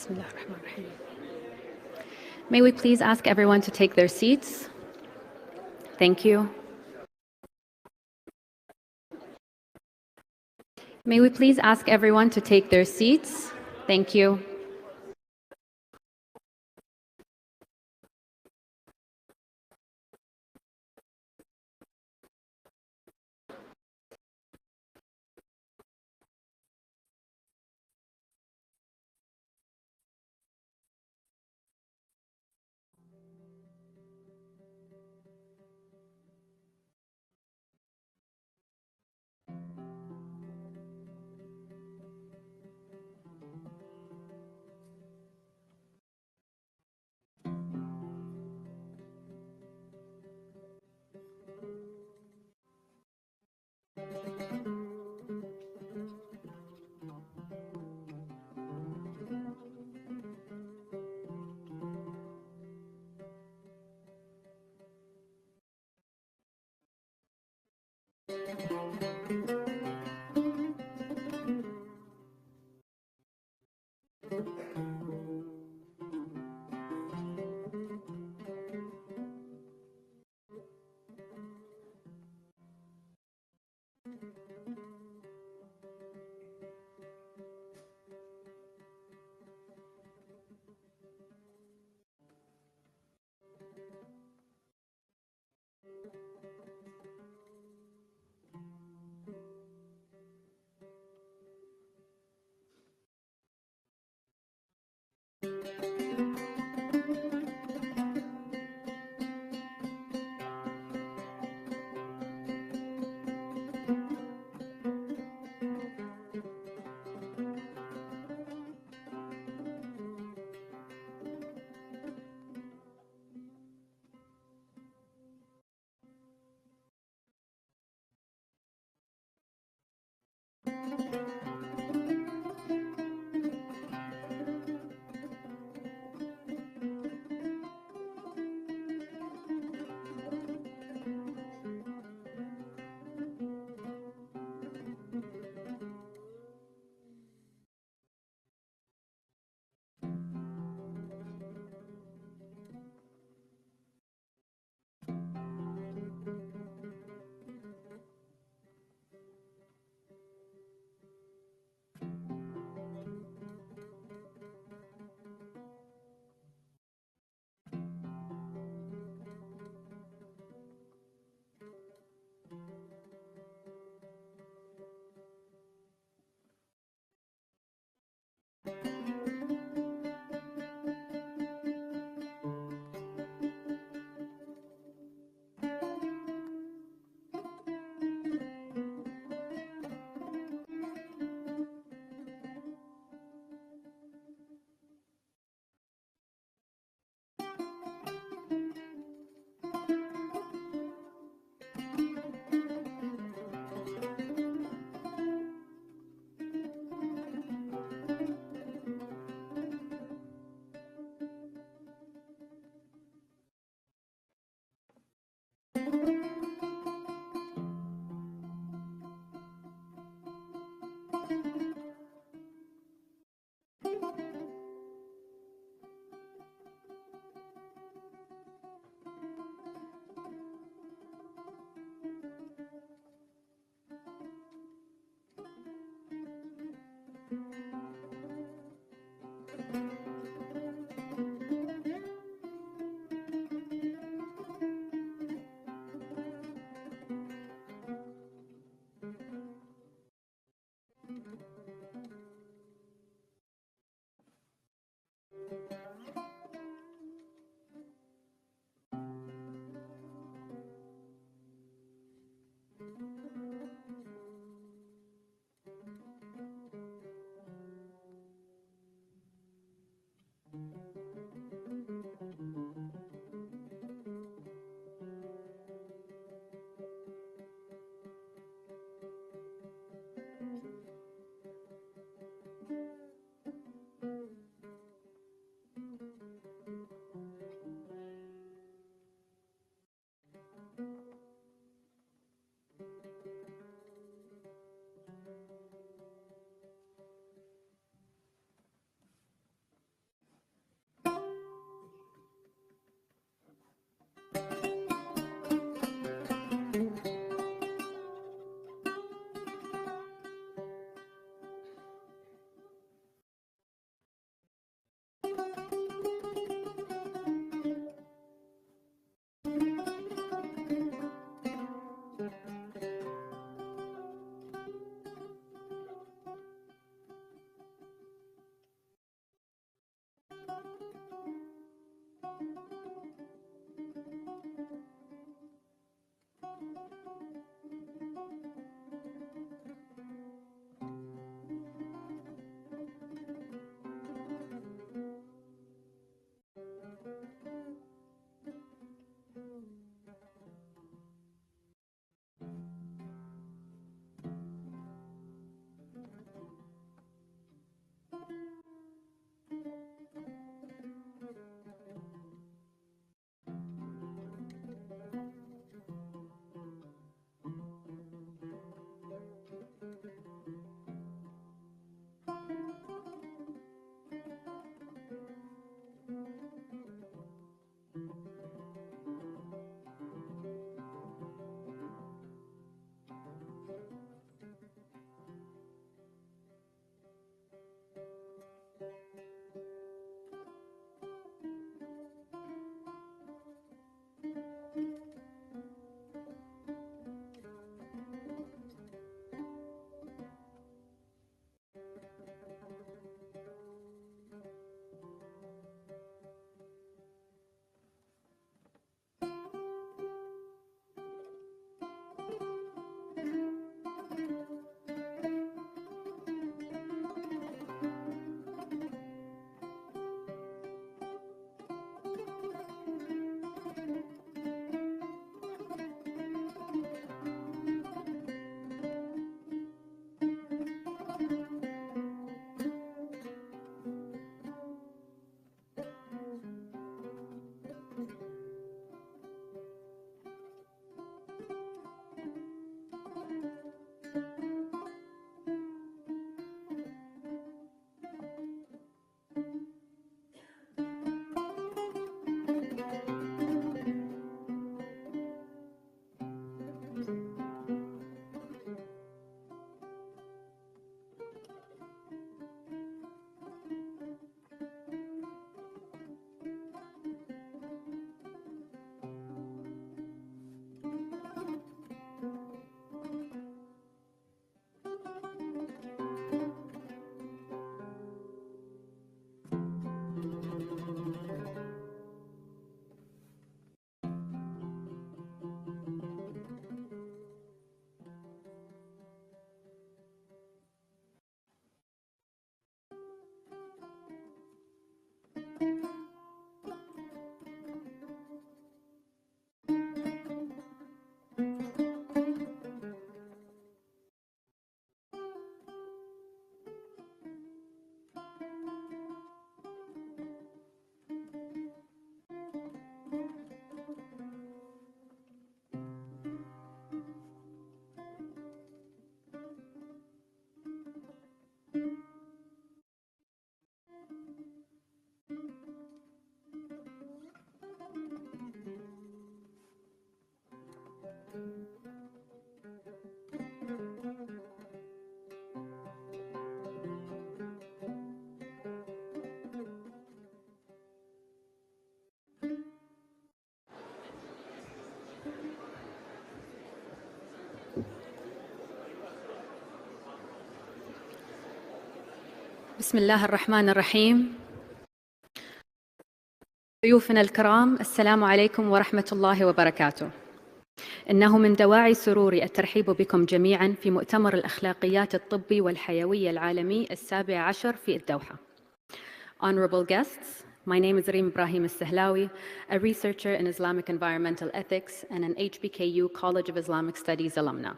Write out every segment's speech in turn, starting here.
Bismillahirrahmanirrahim. May we please ask everyone to take their seats? Thank you. May we please ask everyone to take their seats? Thank you. بسم الله الرحمن الرحيم. ضيوفنا الكرام، السلام عليكم ورحمة الله وبركاته. إنه من دواعي سروري الترحيب بكم جميعاً في مؤتمر الأخلاقيات الطبي والحيوية العالمي ال17 في الدوحة. Honorable guests, my name is Reem Ibrahim Al-Sahlawi, a researcher in Islamic environmental ethics and an HBKU College of Islamic Studies alumna.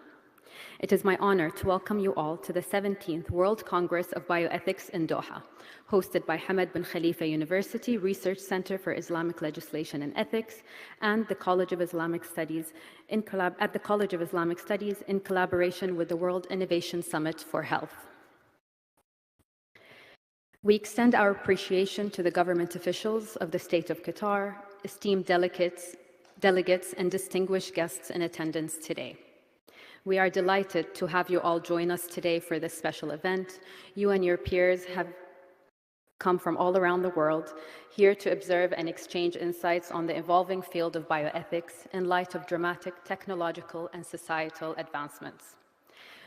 It is my honor to welcome you all to the 17th World Congress of Bioethics in Doha, hosted by Hamad Bin Khalifa University Research Center for Islamic Legislation and Ethics and the College of Islamic Studies in collaboration with the World Innovation Summit for Health. We extend our appreciation to the government officials of the State of Qatar, esteemed delegates, and distinguished guests in attendance today. We are delighted to have you all join us today for this special event. You and your peers have come from all around the world, here to observe and exchange insights on the evolving field of bioethics in light of dramatic technological and societal advancements.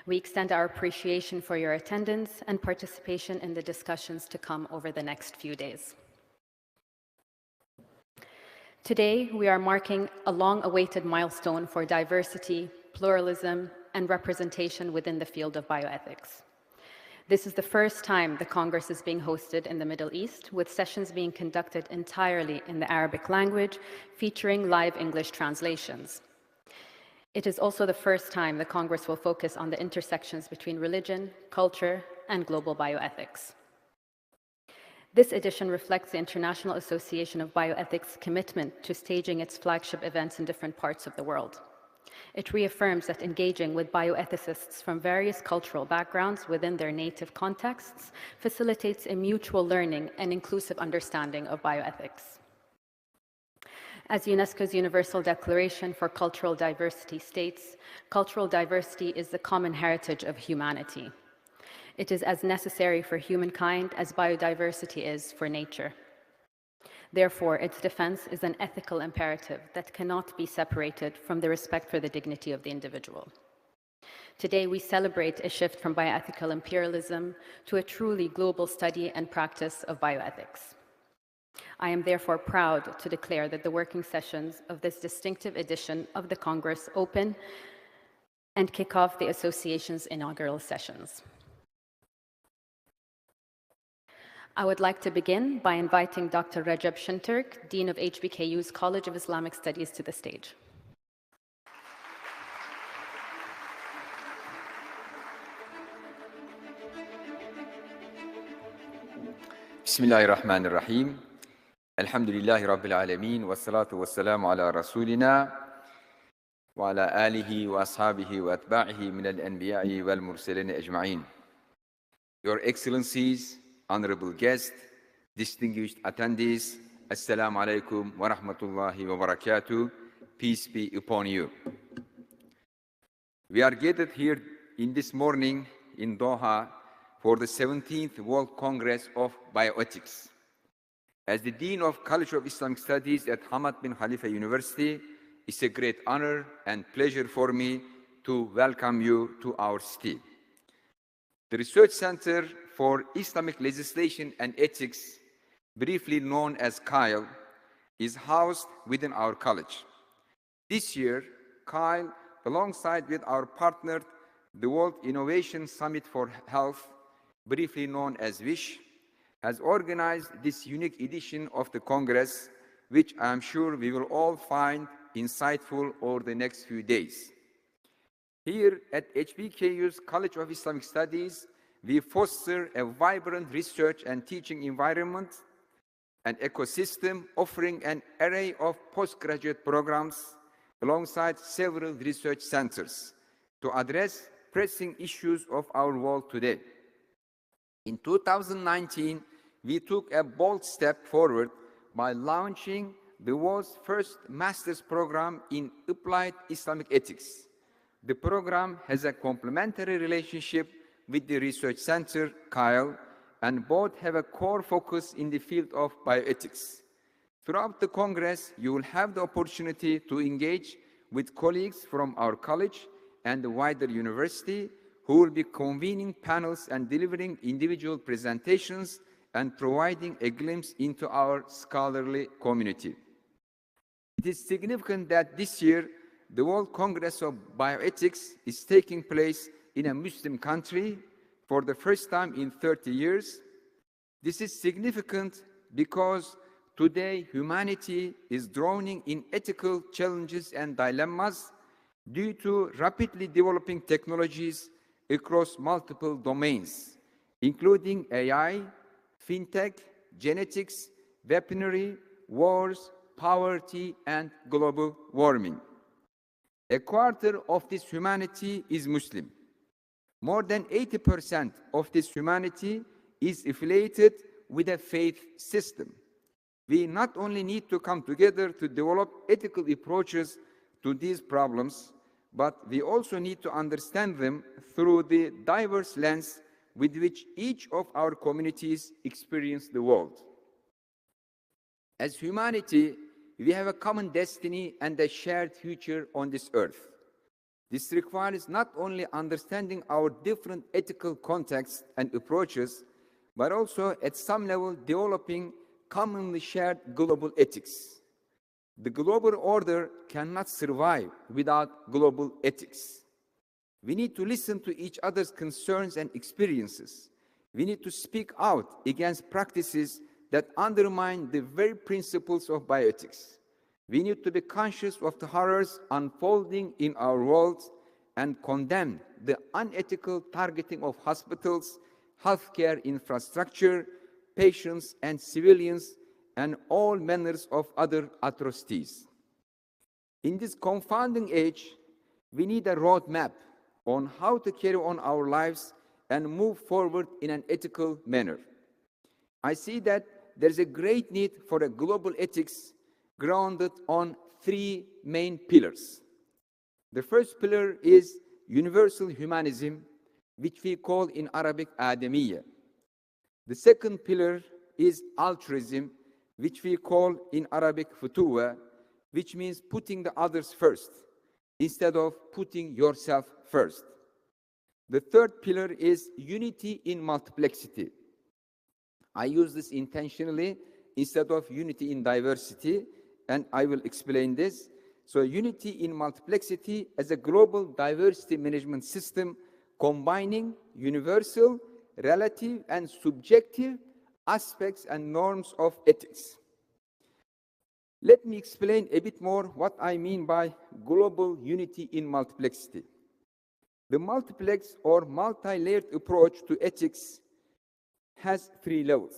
We extend our appreciation for your attendance and participation in the discussions to come over the next few days. Today, we are marking a long-awaited milestone for diversity, pluralism, and representation within the field of bioethics. This is the first time the Congress is being hosted in the Middle East, with sessions being conducted entirely in the Arabic language, featuring live English translations. It is also the first time the Congress will focus on the intersections between religion, culture, and global bioethics. This edition reflects the International Association of Bioethics' commitment to staging its flagship events in different parts of the world. It reaffirms that engaging with bioethicists from various cultural backgrounds within their native contexts facilitates a mutual learning and inclusive understanding of bioethics. As UNESCO's Universal Declaration for Cultural Diversity states, cultural diversity is the common heritage of humanity. It is as necessary for humankind as biodiversity is for nature. Therefore, its defense is an ethical imperative that cannot be separated from the respect for the dignity of the individual. Today, we celebrate a shift from bioethical imperialism to a truly global study and practice of bioethics. I am therefore proud to declare that the working sessions of this distinctive edition of the Congress open and kick off the association's inaugural sessions. I would like to begin by inviting Dr. Recep Şentürk, Dean of HBKU's College of Islamic Studies, to the stage. Bismillahirrahmanirrahim. Elhamdülillahi Rabbil alemin. Ve salatu ve selamu ala Rasulina ve ala alihi ve ashabihi ve etba'ihi minel enbiya'i vel murselini ecma'in. Your Excellencies, honorable guests, distinguished attendees, Assalamu alaikum wa rahmatullahi wa barakatuh. Peace be upon you. We are gathered here in this morning in Doha for the 17th World Congress of Bioethics. As the Dean of College of Islamic Studies at Hamad Bin Khalifa University, it's a great honor and pleasure for me to welcome you to our city. The Research Center for Islamic Legislation and Ethics, briefly known as CILE, is housed within our college. This year, CILE, alongside with our partner, the World Innovation Summit for Health, briefly known as WISH, has organized this unique edition of the Congress, which I am sure we will all find insightful over the next few days. Here at HBKU's College of Islamic Studies, we foster a vibrant research and teaching environment, an ecosystem offering an array of postgraduate programs alongside several research centers to address pressing issues of our world today. In 2019, we took a bold step forward by launching the world's first master's program in applied Islamic ethics. The program has a complementary relationship with the research center, CILE, and both have a core focus in the field of bioethics. Throughout the Congress, you will have the opportunity to engage with colleagues from our college and the wider university who will be convening panels and delivering individual presentations and providing a glimpse into our scholarly community. It is significant that this year, the World Congress of Bioethics is taking place in a Muslim country for the first time in 30 years. This is significant because today humanity is drowning in ethical challenges and dilemmas due to rapidly developing technologies across multiple domains, including AI, fintech, genetics, weaponry, wars, poverty, and global warming. A quarter of this humanity is Muslim. More than 80% of this humanity is affiliated with a faith system. We not only need to come together to develop ethical approaches to these problems, but we also need to understand them through the diverse lens with which each of our communities experience the world. As humanity, we have a common destiny and a shared future on this earth. This requires not only understanding our different ethical contexts and approaches, but also at some level developing commonly shared global ethics. The global order cannot survive without global ethics. We need to listen to each other's concerns and experiences. We need to speak out against practices that undermine the very principles of bioethics. We need to be conscious of the horrors unfolding in our world and condemn the unethical targeting of hospitals, healthcare infrastructure, patients and civilians, and all manners of other atrocities. In this confounding age, we need a roadmap on how to carry on our lives and move forward in an ethical manner. I see that there's a great need for a global ethics grounded on three main pillars. The first pillar is universal humanism, which we call in Arabic Adamiyya. The second pillar is altruism, which we call in Arabic futuwa, which means putting the others first, instead of putting yourself first. The third pillar is unity in multiplexity. I use this intentionally instead of unity in diversity, and I will explain this. So unity in multiplexity as a global diversity management system combining universal, relative, and subjective aspects and norms of ethics. Let me explain a bit more what I mean by global unity in multiplexity. The multiplex or multi-layered approach to ethics has three levels.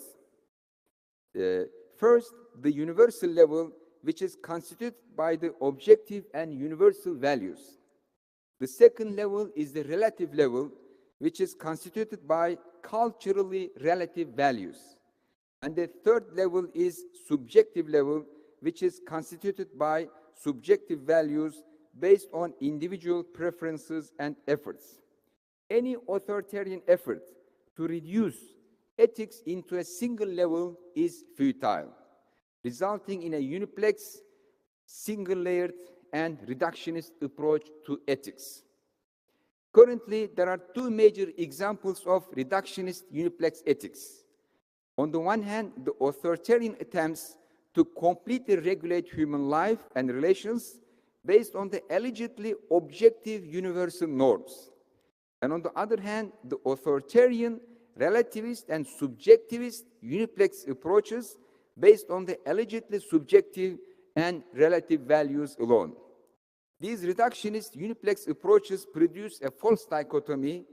First, the universal level, which is constituted by the objective and universal values. The second level is the relative level, which is constituted by culturally relative values. And the third level is subjective level, which is constituted by subjective values based on individual preferences and efforts. Any authoritarian effort to reduce ethics into a single level is futile, resulting in a uniplex, single-layered, and reductionist approach to ethics. Currently, there are two major examples of reductionist uniplex ethics. On the one hand, the authoritarian attempts to completely regulate human life and relations based on the allegedly objective universal norms. And on the other hand, the authoritarian, relativist, and subjectivist uniplex approaches based on the allegedly subjective and relative values alone. These reductionist uniplex approaches produce a false dichotomy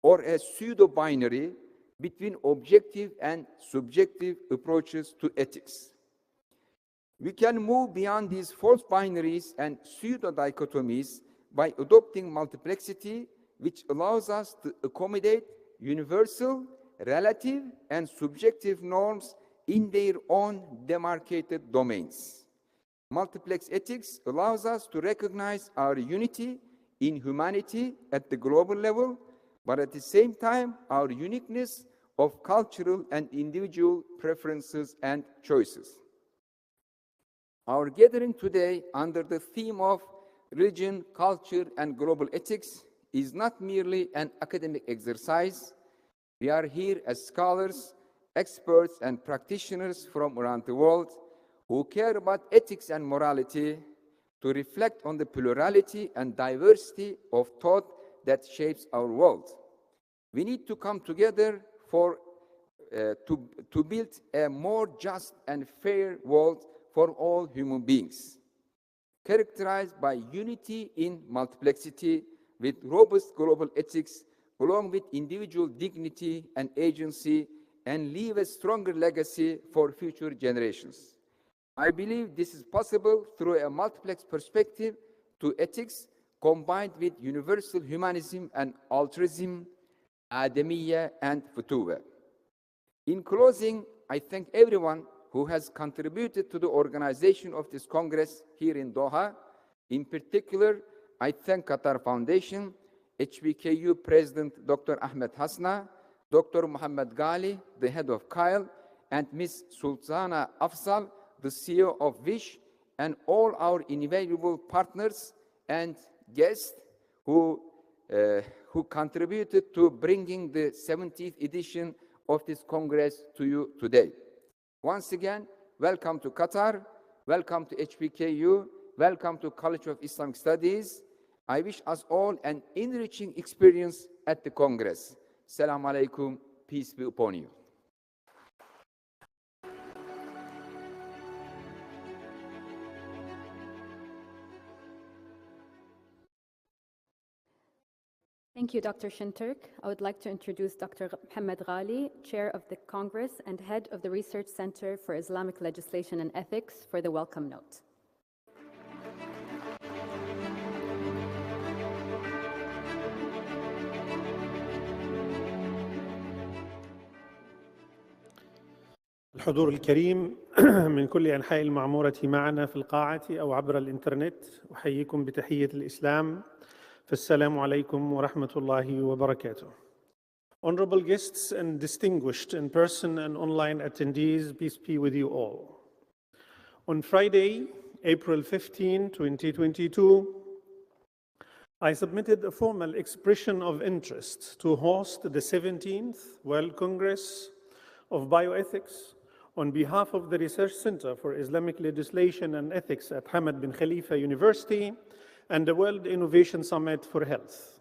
or a pseudo-binary between objective and subjective approaches to ethics. We can move beyond these false binaries and pseudo-dichotomies by adopting multiplexity, which allows us to accommodate universal, relative, and subjective norms in their own demarcated domains. Multiplex ethics allows us to recognize our unity in humanity at the global level, but at the same time, our uniqueness of cultural and individual preferences and choices. Our gathering today under the theme of religion, culture, and global ethics is not merely an academic exercise. We are here as scholars, experts, and practitioners from around the world who care about ethics and morality, to reflect on the plurality and diversity of thought that shapes our world. We need to come together to build a more just and fair world for all human beings, characterized by unity in multiplexity, with robust global ethics, along with individual dignity and agency, and leave a stronger legacy for future generations. I believe this is possible through a multiplex perspective to ethics combined with universal humanism and altruism, adamiyya and futuwa. In closing, I thank everyone who has contributed to the organization of this Congress here in Doha. In particular, I thank Qatar Foundation, HBKU President Dr. Ahmed Hasna, Dr. Mohammed Ghaly, the head of CILE, and Ms. Sultana Afzal, the CEO of WISH, and all our invaluable partners and guests who contributed to bringing the 70th edition of this Congress to you today. Once again, welcome to Qatar, welcome to HBKU, welcome to College of Islamic Studies. I wish us all an enriching experience at the Congress. Assalamu alaikum, peace be upon you. Thank you, Dr. Şentürk. I would like to introduce Dr. Mohammed Ghaly, Chair of the Congress and Head of the Research Center for Islamic Legislation and Ethics, for the welcome note. الحضور الكريم من كل أنحاء المعمورة معنا في القاعة أو عبر الإنترنت، أحييكم بتحية الإسلام. فالسلام عليكم ورحمة الله وبركاته. Honorable guests and distinguished in-person and online attendees, peace be with you all. On Friday, April 15, 2022, I submitted a formal expression of interest to host the 17th World Congress of Bioethics on behalf of the Research Center for Islamic Legislation and Ethics at Hamad Bin Khalifa University and the World Innovation Summit for Health.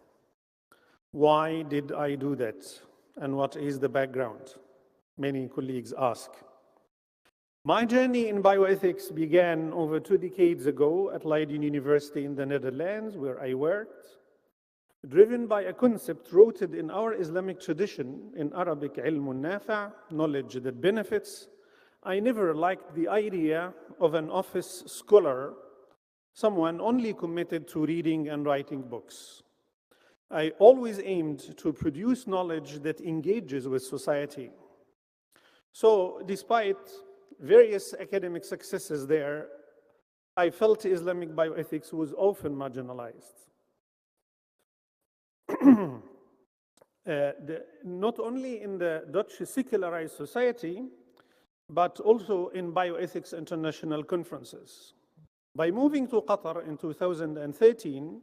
Why did I do that? And what is the background? Many colleagues ask. My journey in bioethics began over 2 decades ago at Leiden University in the Netherlands, where I worked, driven by a concept rooted in our Islamic tradition, in Arabic, ilmun nafa', knowledge that benefits. I never liked the idea of an office scholar, someone only committed to reading and writing books. I always aimed to produce knowledge that engages with society. So, despite various academic successes there, I felt Islamic bioethics was often marginalized. Not only in the Dutch secularized society, but also in bioethics international conferences. By moving to Qatar in 2013,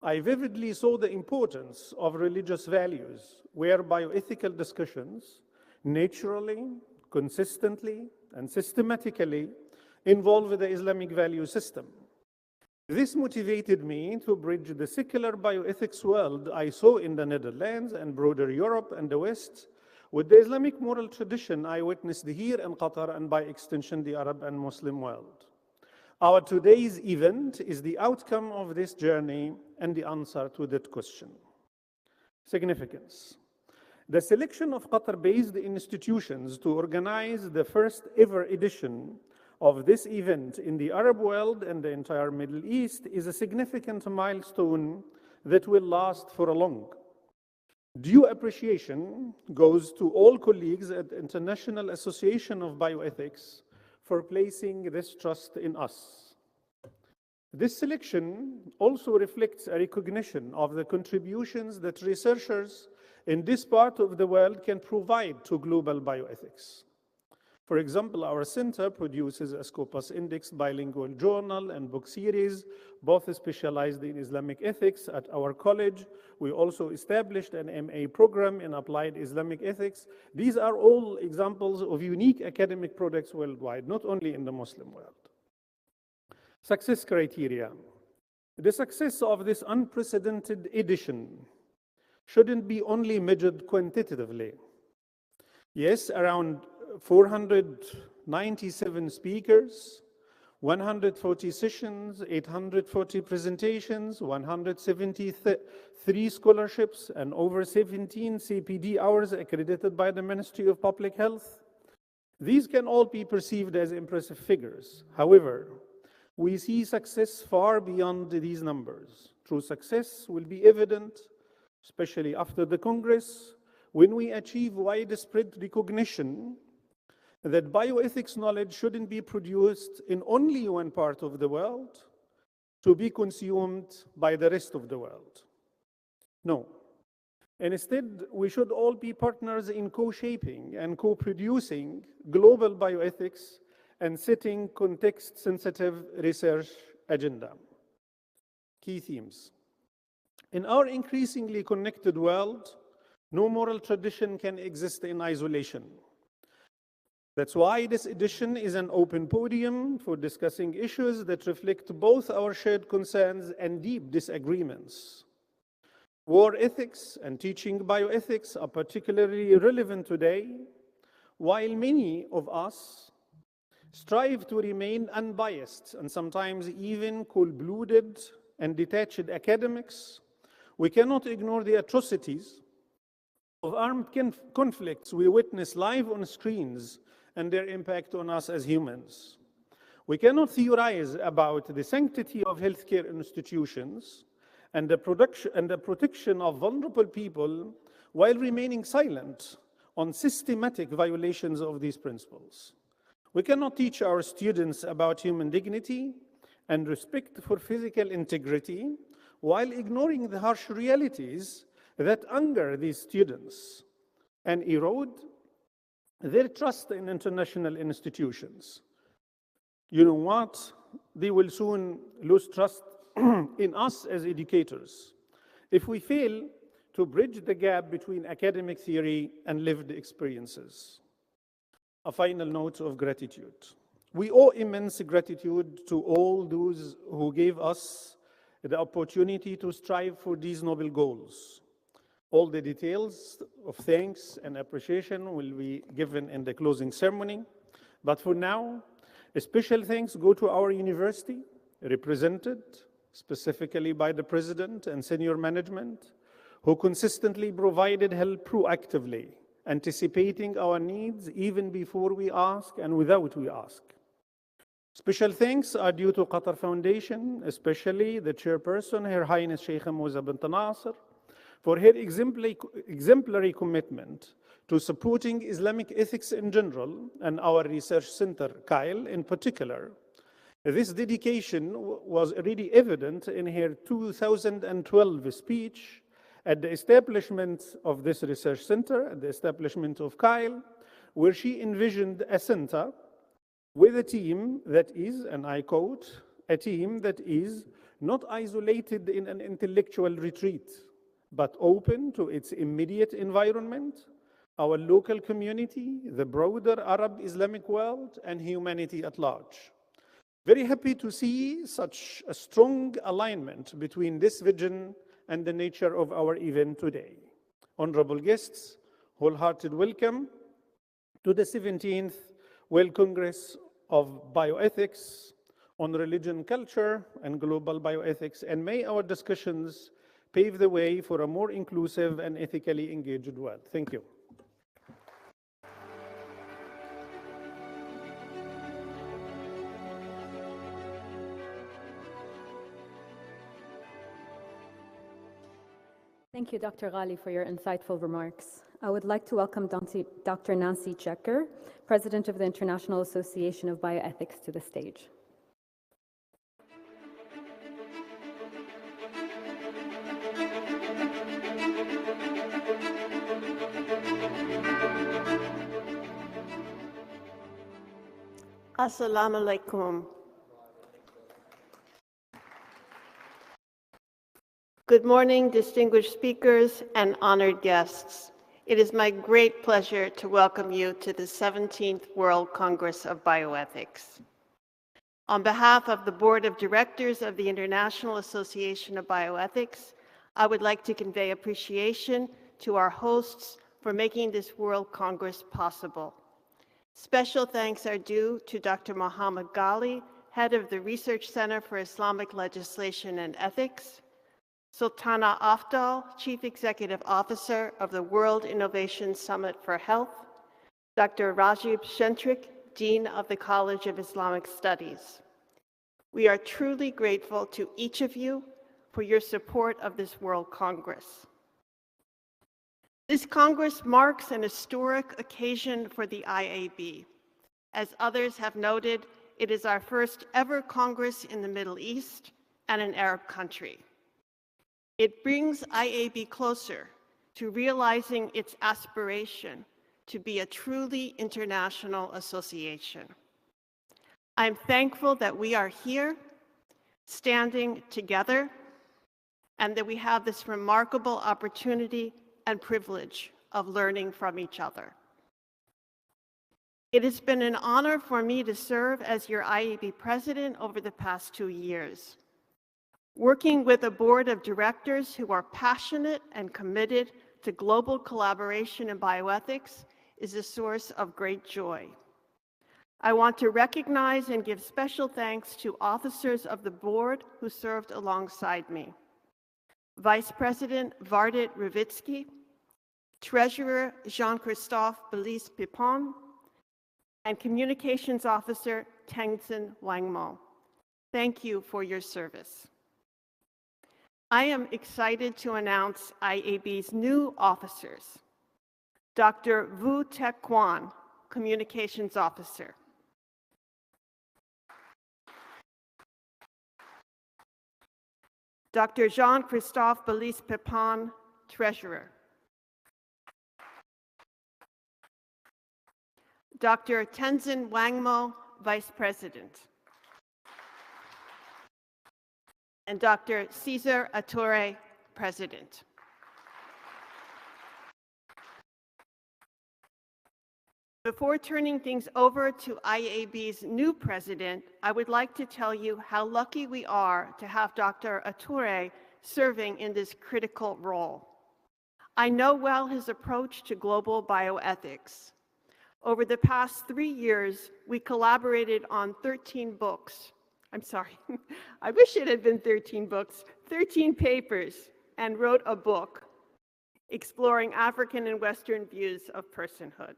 I vividly saw the importance of religious values, where bioethical discussions naturally, consistently, and systematically involve the Islamic value system. This motivated me to bridge the secular bioethics world I saw in the Netherlands and broader Europe and the West with the Islamic moral tradition I witnessed here in Qatar and by extension the Arab and Muslim world. Our today's event is the outcome of this journey and the answer to that question. Significance. The selection of Qatar-based institutions to organize the first ever edition of this event in the Arab world and the entire Middle East is a significant milestone that will last for a long. Due appreciation goes to all colleagues at the International Association of Bioethics for placing this trust in us. This selection also reflects a recognition of the contributions that researchers in this part of the world can provide to global bioethics. For example, our center produces a Scopus Index bilingual journal and book series, both specialized in Islamic ethics at our college. We also established an MA program in applied Islamic ethics. These are all examples of unique academic products worldwide, not only in the Muslim world. Success criteria. The success of this unprecedented edition shouldn't be only measured quantitatively. Yes, around 497 speakers, 140 sessions, 840 presentations, 173 scholarships, and over 17 CPD hours accredited by the Ministry of Public Health. These can all be perceived as impressive figures. However, we see success far beyond these numbers. True success will be evident, especially after the Congress, when we achieve widespread recognition that bioethics knowledge shouldn't be produced in only one part of the world to be consumed by the rest of the world. No. Instead, we should all be partners in co-shaping and co-producing global bioethics and setting context-sensitive research agenda. Key themes. In our increasingly connected world, no moral tradition can exist in isolation. That's why this edition is an open podium for discussing issues that reflect both our shared concerns and deep disagreements. War ethics and teaching bioethics are particularly relevant today, while many of us strive to remain unbiased and sometimes even cold-blooded and detached academics. We cannot ignore the atrocities of armed conflicts we witness live on screens and their impact on us as humans. We cannot theorize about the sanctity of healthcare institutions and the protection of vulnerable people while remaining silent on systematic violations of these principles. We cannot teach our students about human dignity and respect for physical integrity while ignoring the harsh realities that anger these students and erode their trust in international institutions. You know what? They will soon lose trust in us as educators if we fail to bridge the gap between academic theory and lived experiences. A final note of gratitude. We owe immense gratitude to all those who gave us the opportunity to strive for these noble goals. All the details of thanks and appreciation will be given in the closing ceremony. But for now, a special thanks go to our university, represented specifically by the president and senior management, who consistently provided help proactively, anticipating our needs even before we ask and without we ask. Special thanks are due to Qatar Foundation, especially the chairperson, Her Highness Sheikh Hamad Bin Nasser, for her exemplary commitment to supporting Islamic ethics in general and our research center, CILE, in particular. This dedication was already evident in her 2012 speech at the establishment of this research center, at the establishment of CILE, where she envisioned a center with a team that is, and I quote, a team that is not isolated in an intellectual retreat, but open to its immediate environment, our local community, the broader Arab Islamic world, and humanity at large. Very happy to see such a strong alignment between this vision and the nature of our event today. Honorable guests, wholehearted welcome to the 17th World Congress of Bioethics on Religion, Culture, and Global Bioethics, and may our discussions pave the way for a more inclusive and ethically engaged world. Thank you. Thank you, Dr. Ghaly, for your insightful remarks. I would like to welcome Dr. Nancy Jecker, President of the International Association of Bioethics, to the stage. Assalamu alaikum. Good morning, distinguished speakers and honored guests. It is my great pleasure to welcome you to the 17th World Congress of Bioethics. On behalf of the Board of Directors of the International Association of Bioethics, I would like to convey appreciation to our hosts for making this World Congress possible. Special thanks are due to Dr. Mohammed Ghaly, head of the Research Center for Islamic Legislation and Ethics, Sultana Afdal, Chief Executive Officer of the World Innovation Summit for Health, Dr. Recep Şentürk, Dean of the College of Islamic Studies. We are truly grateful to each of you for your support of this World Congress. This Congress marks an historic occasion for the IAB. As others have noted, it is our first ever Congress in the Middle East and an Arab country. It brings IAB closer to realizing its aspiration to be a truly international association. I'm thankful that we are here, standing together, and that we have this remarkable opportunity and privilege of learning from each other. It has been an honor for me to serve as your IAB president over the past 2 years. Working with a board of directors who are passionate and committed to global collaboration in bioethics is a source of great joy. I want to recognize and give special thanks to officers of the board who served alongside me. Vice President Vardit Revitsky, Treasurer Jean-Christophe Belize-Pipon, and Communications Officer Tenzin Wangmo. Thank you for your service. I am excited to announce IAB's new officers. Dr. Vu Tek Kwan, Communications Officer. Dr. Jean-Christophe Belize-Pipon, Treasurer. Dr. Tenzin Wangmo, Vice President. And Dr. Cesar Atuire, President. Before turning things over to IAB's new president, I would like to tell you how lucky we are to have Dr. Atuire serving in this critical role. I know well his approach to global bioethics. Over the past 3 years, we collaborated on 13 books. I'm sorry, I wish it had been 13 books, 13 papers, and wrote a book exploring African and Western views of personhood.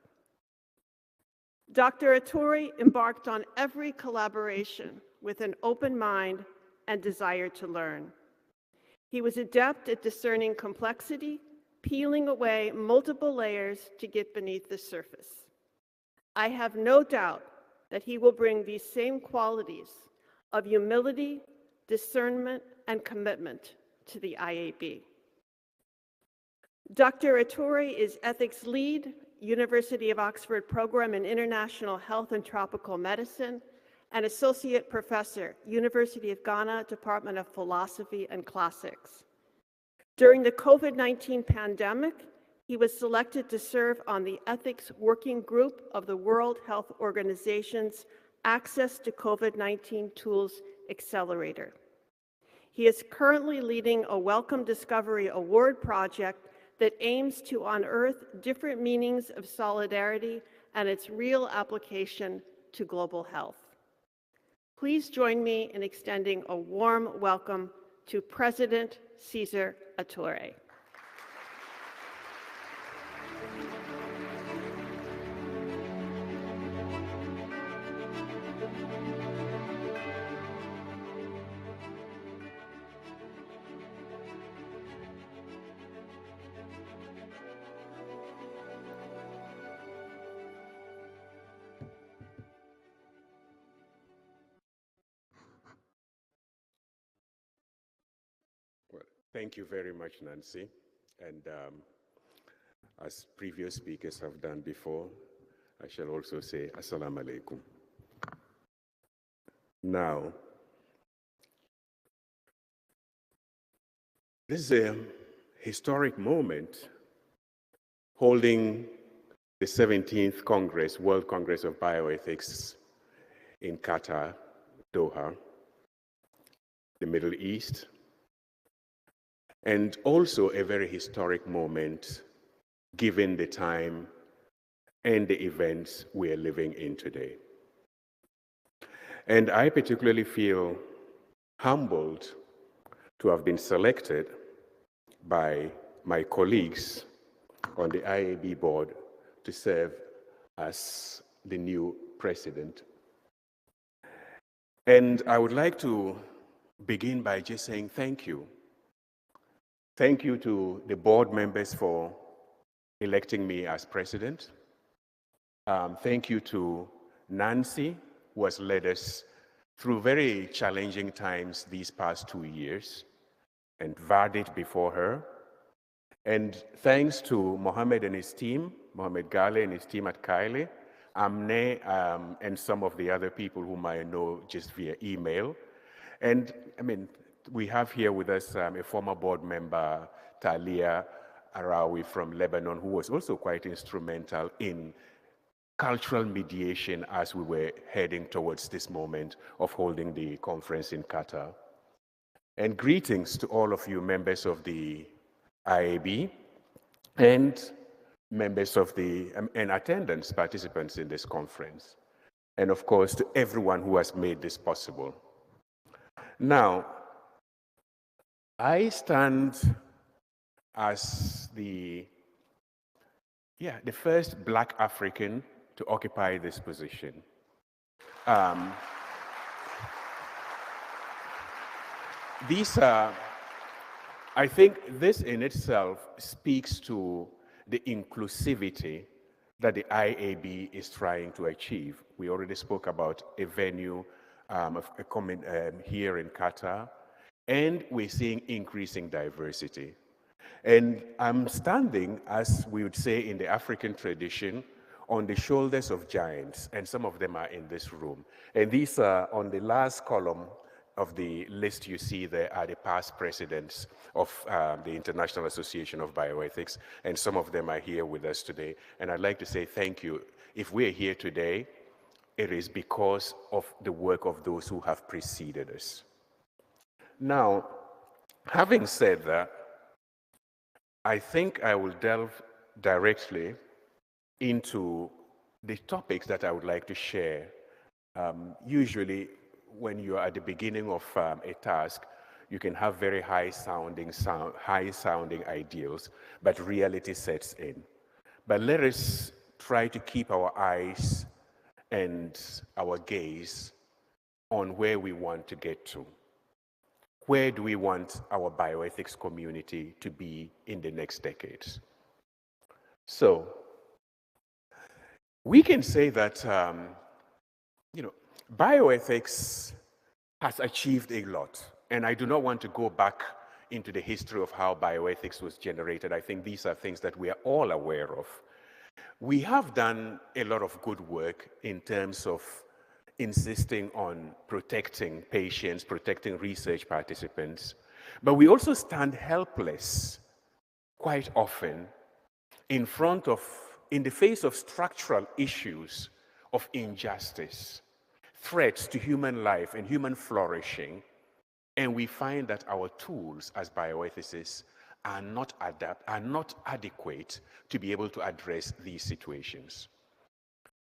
Dr. Atuire embarked on every collaboration with an open mind and desire to learn. He was adept at discerning complexity, peeling away multiple layers to get beneath the surface. I have no doubt that he will bring these same qualities of humility, discernment, and commitment to the IAB. Dr. Atuire is Ethics Lead, University of Oxford Program in International Health and Tropical Medicine, and Associate Professor, University of Ghana, Department of Philosophy and Classics. During the COVID-19 pandemic, he was selected to serve on the Ethics Working Group of the World Health Organization's Access to COVID-19 Tools Accelerator. He is currently leading a Wellcome Discovery Award project that aims to unearth different meanings of solidarity and its real application to global health. Please join me in extending a warm welcome to President Cesar Atuire. Thank you very much, Nancy. And as previous speakers have done before, I shall also say Assalamu alaikum. Now, this is a historic moment, holding the 17th Congress, World Congress of Bioethics in Qatar, Doha, the Middle East, and also a very historic moment given the time and the events we are living in today. And I particularly feel humbled to have been selected by my colleagues on the IAB board to serve as the new president. And I would like to begin by just saying thank you. Thank you to the board members for electing me as president. Thank you to Nancy, who has led us through very challenging times these past 2 years, and Vardit before her. And thanks to Mohammed and his team, Mohammed Ghaly and his team at CILE, Amne, and some of the other people whom I know just via email. And I mean, we have here with us a former board member, Talia Arawi from Lebanon, who was also quite instrumental in cultural mediation as we were heading towards this moment of holding the conference in Qatar. And greetings to all of you members of the IAB and members of the, and attendants, participants in this conference. And of course, to everyone who has made this possible. Now, I stand as the first Black African to occupy this position. I think this in itself speaks to the inclusivity that the IAB is trying to achieve. We already spoke about a venue here in Qatar, and we're seeing increasing diversity. And I'm standing, as we would say in the African tradition, on the shoulders of giants, and some of them are in this room. And these are on the last column of the list you see there are the past presidents of the International Association of Bioethics, and some of them are here with us today. And I'd like to say thank you. If we're here today, it is because of the work of those who have preceded us. Now, having said that, I think I will delve directly into the topics that I would like to share. Usually, when you are at the beginning of a task, you can have very high-sounding ideals, but reality sets in. But let us try to keep our eyes and our gaze on where we want to get to. Where do we want our bioethics community to be in the next decades? So, we can say that, bioethics has achieved a lot. And I do not want to go back into the history of how bioethics was generated. I think these are things that we are all aware of. We have done a lot of good work in terms of insisting on protecting patients, protecting research participants, but we also stand helpless quite often in the face of structural issues of injustice, threats to human life and human flourishing, and we find that our tools as bioethicists are not adequate to be able to address these situations.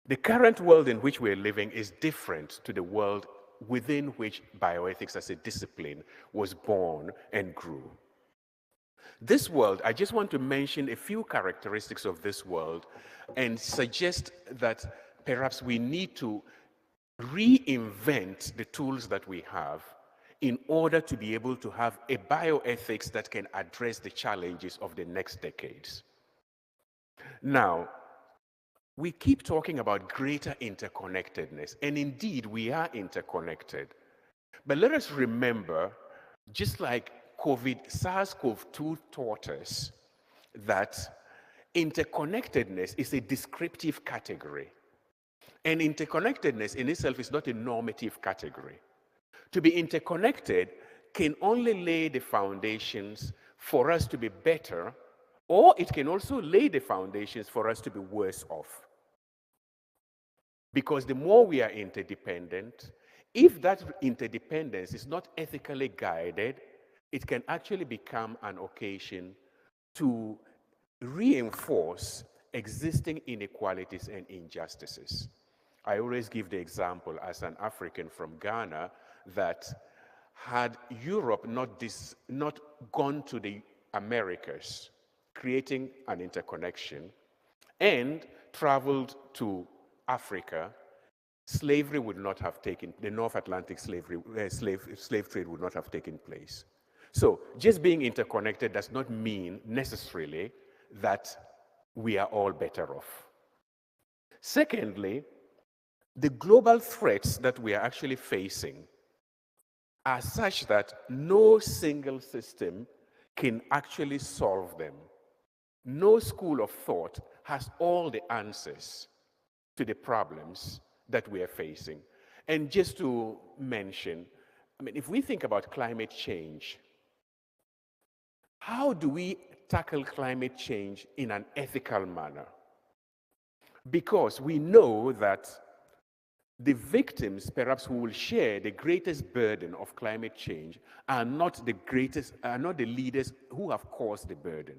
The current world in which we're living is different to the world within which bioethics as a discipline was born and grew. This world, I just want to mention a few characteristics of this world and suggest that perhaps we need to reinvent the tools that we have in order to be able to have a bioethics that can address the challenges of the next decades. Now, we keep talking about greater interconnectedness, and indeed we are interconnected. But let us remember, just like SARS-CoV-2 taught us, that interconnectedness is a descriptive category. And interconnectedness in itself is not a normative category. To be interconnected can only lay the foundations for us to be better, or it can also lay the foundations for us to be worse off. Because the more we are interdependent, if that interdependence is not ethically guided, it can actually become an occasion to reinforce existing inequalities and injustices. I always give the example as an African from Ghana that had Europe not gone to the Americas, creating an interconnection, and traveled to Africa, slavery would not have taken, the North Atlantic slave trade would not have taken place. So just being interconnected does not mean necessarily that we are all better off. Secondly, the global threats that we are actually facing are such that no single system can actually solve them. No school of thought has all the answers to the problems that we are facing. And just to mention, I mean, if we think about climate change, how do we tackle climate change in an ethical manner? Because we know that the victims, perhaps, who will share the greatest burden of climate change are not the leaders who have caused the burden.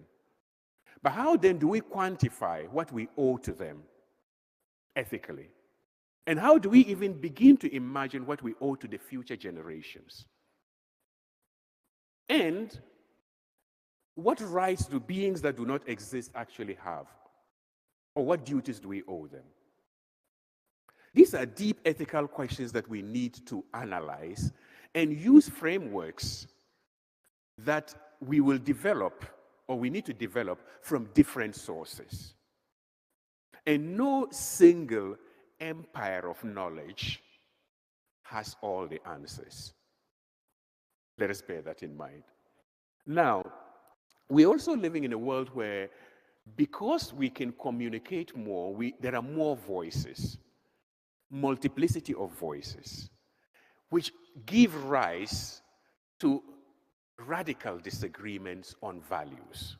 But how then do we quantify what we owe to them ethically? And how do we even begin to imagine what we owe to the future generations? And what rights do beings that do not exist actually have? Or what duties do we owe them? These are deep ethical questions that we need to analyze and use frameworks that we will develop, or we need to develop, from different sources. And no single empire of knowledge has all the answers. Let us bear that in mind. Now, we're also living in a world where, because we can communicate more, there are more voices, multiplicity of voices, which give rise to radical disagreements on values.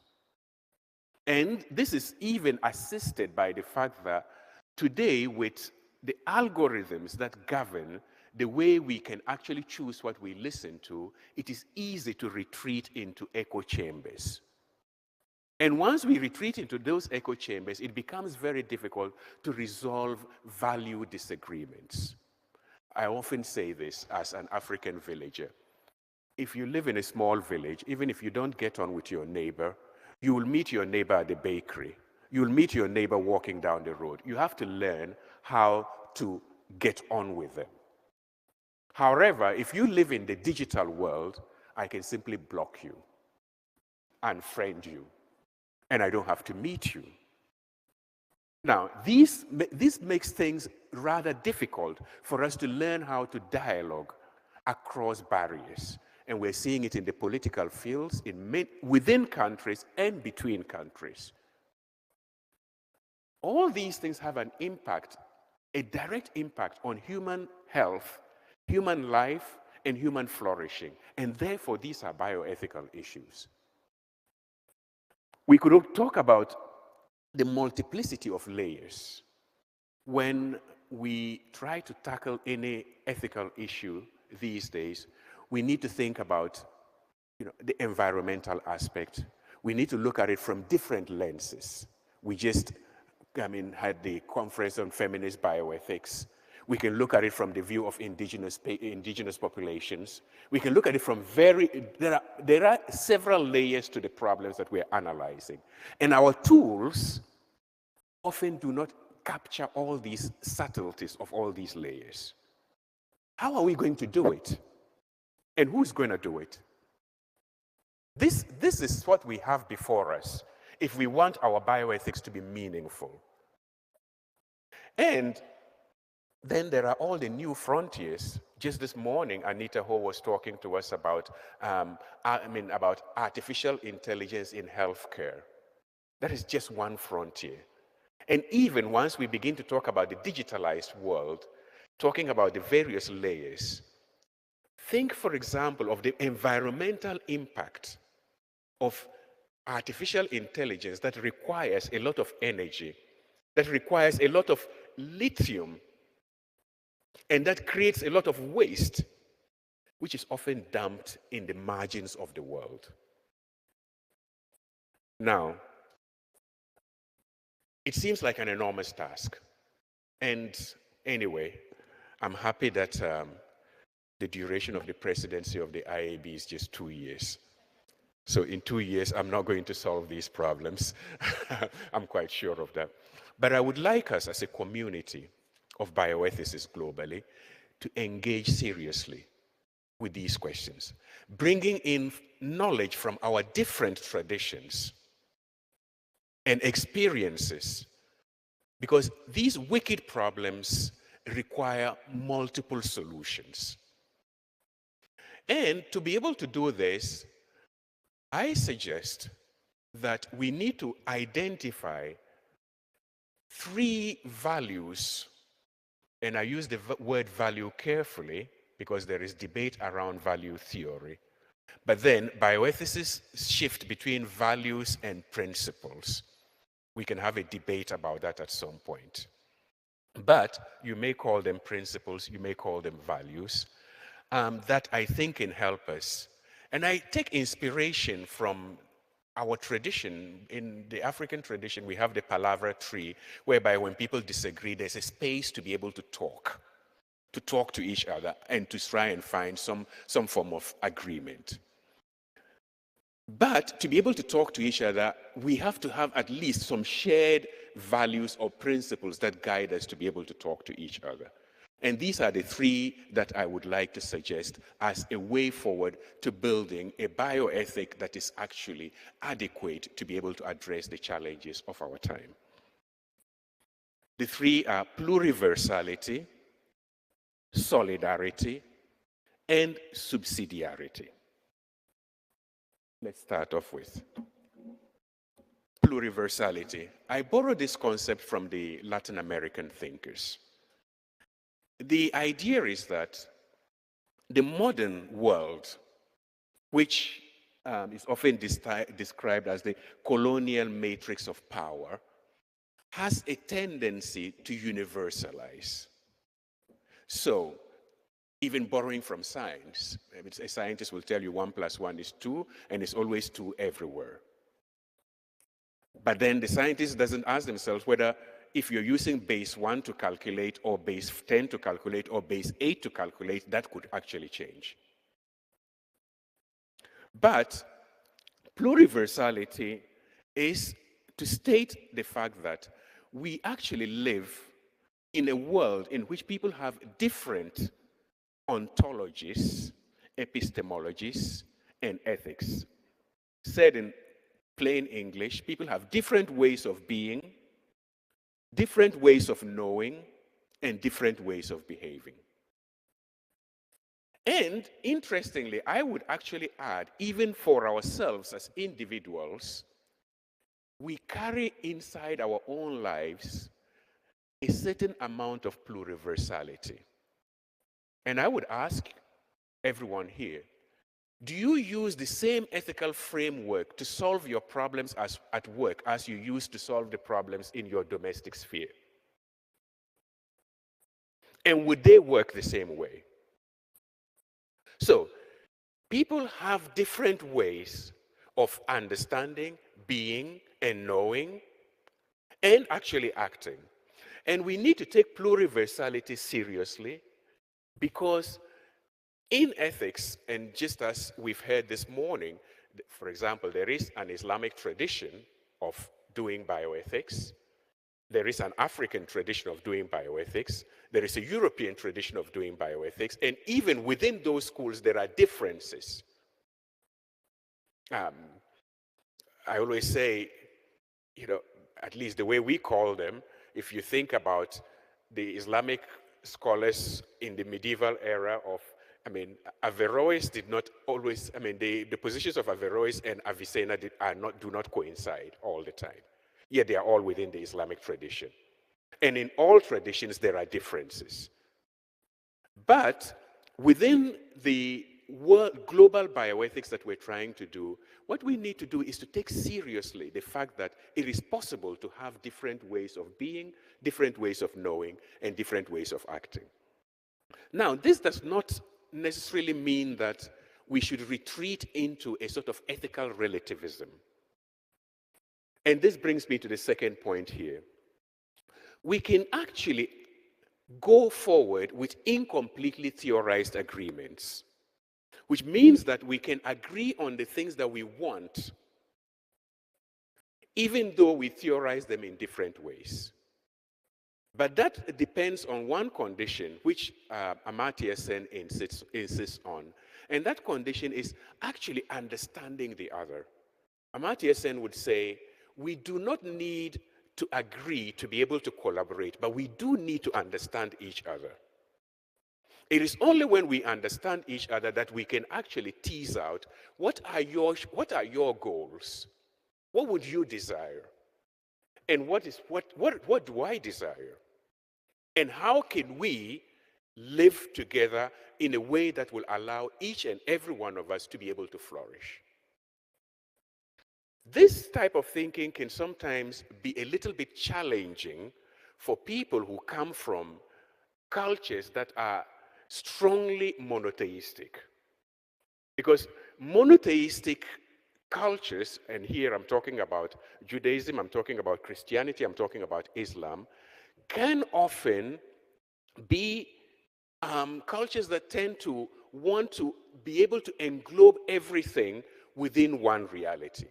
And this is even assisted by the fact that today, with the algorithms that govern the way we can actually choose what we listen to, it is easy to retreat into echo chambers. And once we retreat into those echo chambers, it becomes very difficult to resolve value disagreements. I often say this as an African villager. If you live in a small village, even if you don't get on with your neighbor, you will meet your neighbor at the bakery. You'll meet your neighbor walking down the road. You have to learn how to get on with them. However, if you live in the digital world, I can simply block you, unfriend you, and I don't have to meet you. Now, this makes things rather difficult for us to learn how to dialogue across barriers. And we're seeing it in the political fields, within countries and between countries. All these things have an impact, a direct impact on human health, human life, and human flourishing. And therefore, these are bioethical issues. We could talk about the multiplicity of layers. When we try to tackle any ethical issue these days, we need to think about, the environmental aspect. We need to look at it from different lenses. We just had the conference on feminist bioethics. We can look at it from the view of indigenous populations. We can look at it from there are several layers to the problems that we're analyzing. And our tools often do not capture all these subtleties of all these layers. How are we going to do it? And who's going to do it? This is what we have before us if we want our bioethics to be meaningful. And then there are all the new frontiers. Just this morning, Anita Ho was talking to us about artificial intelligence in healthcare. That is just one frontier. And even once we begin to talk about the digitalized world, talking about the various layers, Think, for example, of the environmental impact of artificial intelligence that requires a lot of energy, that requires a lot of lithium, and that creates a lot of waste, which is often dumped in the margins of the world. Now, it seems like an enormous task. And anyway, I'm happy that the duration of the presidency of the IAB is just 2 years. So in 2 years, I'm not going to solve these problems. I'm quite sure of that. But I would like us as a community of bioethicists globally to engage seriously with these questions, bringing in knowledge from our different traditions and experiences, because these wicked problems require multiple solutions. And to be able to do this, I suggest that we need to identify 3 values, and I use the word value carefully because there is debate around value theory. But then bioethicists shift between values and principles. We can have a debate about that at some point. But you may call them principles, you may call them values, that I think can help us. And I take inspiration from our tradition. In the African tradition, we have the palavra tree, whereby when people disagree, there's a space to be able to talk to each other and to try and find some form of agreement. But to be able to talk to each other, we have to have at least some shared values or principles that guide us to be able to talk to each other. And these are the 3 that I would like to suggest as a way forward to building a bioethic that is actually adequate to be able to address the challenges of our time. The 3 are pluriversality, solidarity, and subsidiarity. Let's start off with pluriversality. I borrowed this concept from the Latin American thinkers. The idea is that the modern world, which is often described as the colonial matrix of power, has a tendency to universalize. So, even borrowing from science, a scientist will tell you 1 + 1 is 2, and it's always 2 everywhere. But then the scientist doesn't ask themselves whether if you're using base 1 to calculate, or base 10 to calculate, or base 8 to calculate, that could actually change. But pluriversality is to state the fact that we actually live in a world in which people have different ontologies, epistemologies, and ethics. Said in plain English, people have different ways of being, different ways of knowing, and different ways of behaving. And interestingly, I would actually add, even for ourselves as individuals, we carry inside our own lives a certain amount of pluriversality. And I would ask everyone here, do you use the same ethical framework to solve your problems at work as you use to solve the problems in your domestic sphere? And would they work the same way? So, people have different ways of understanding, being, and knowing, and actually acting. And we need to take pluriversality seriously, because in ethics, and just as we've heard this morning, for example, there is an Islamic tradition of doing bioethics. There is an African tradition of doing bioethics. There is a European tradition of doing bioethics. And even within those schools, there are differences. I always say, at least the way we call them, if you think about the Islamic scholars in the medieval era of, Averroes did not always, the positions of Averroes and Avicenna do not coincide all the time. Yet they are all within the Islamic tradition. And in all traditions, there are differences. But within the global bioethics that we're trying to do, what we need to do is to take seriously the fact that it is possible to have different ways of being, different ways of knowing, and different ways of acting. Now, this does not necessarily mean that we should retreat into a sort of ethical relativism. And this brings me to the second point here. We can actually go forward with incompletely theorized agreements, which means that we can agree on the things that we want, even though we theorize them in different ways. But that depends on one condition, which Amartya Sen insists on, and that condition is actually understanding the other. Amartya Sen would say, we do not need to agree to be able to collaborate, but we do need to understand each other. It is only when we understand each other that we can actually tease out what are your goals? What would you desire? And what do I desire? And how can we live together in a way that will allow each and every one of us to be able to flourish? This type of thinking can sometimes be a little bit challenging for people who come from cultures that are strongly monotheistic. Because monotheistic cultures, and here I'm talking about Judaism, I'm talking about Christianity, I'm talking about Islam, can often be cultures that tend to want to be able to englobe everything within one reality.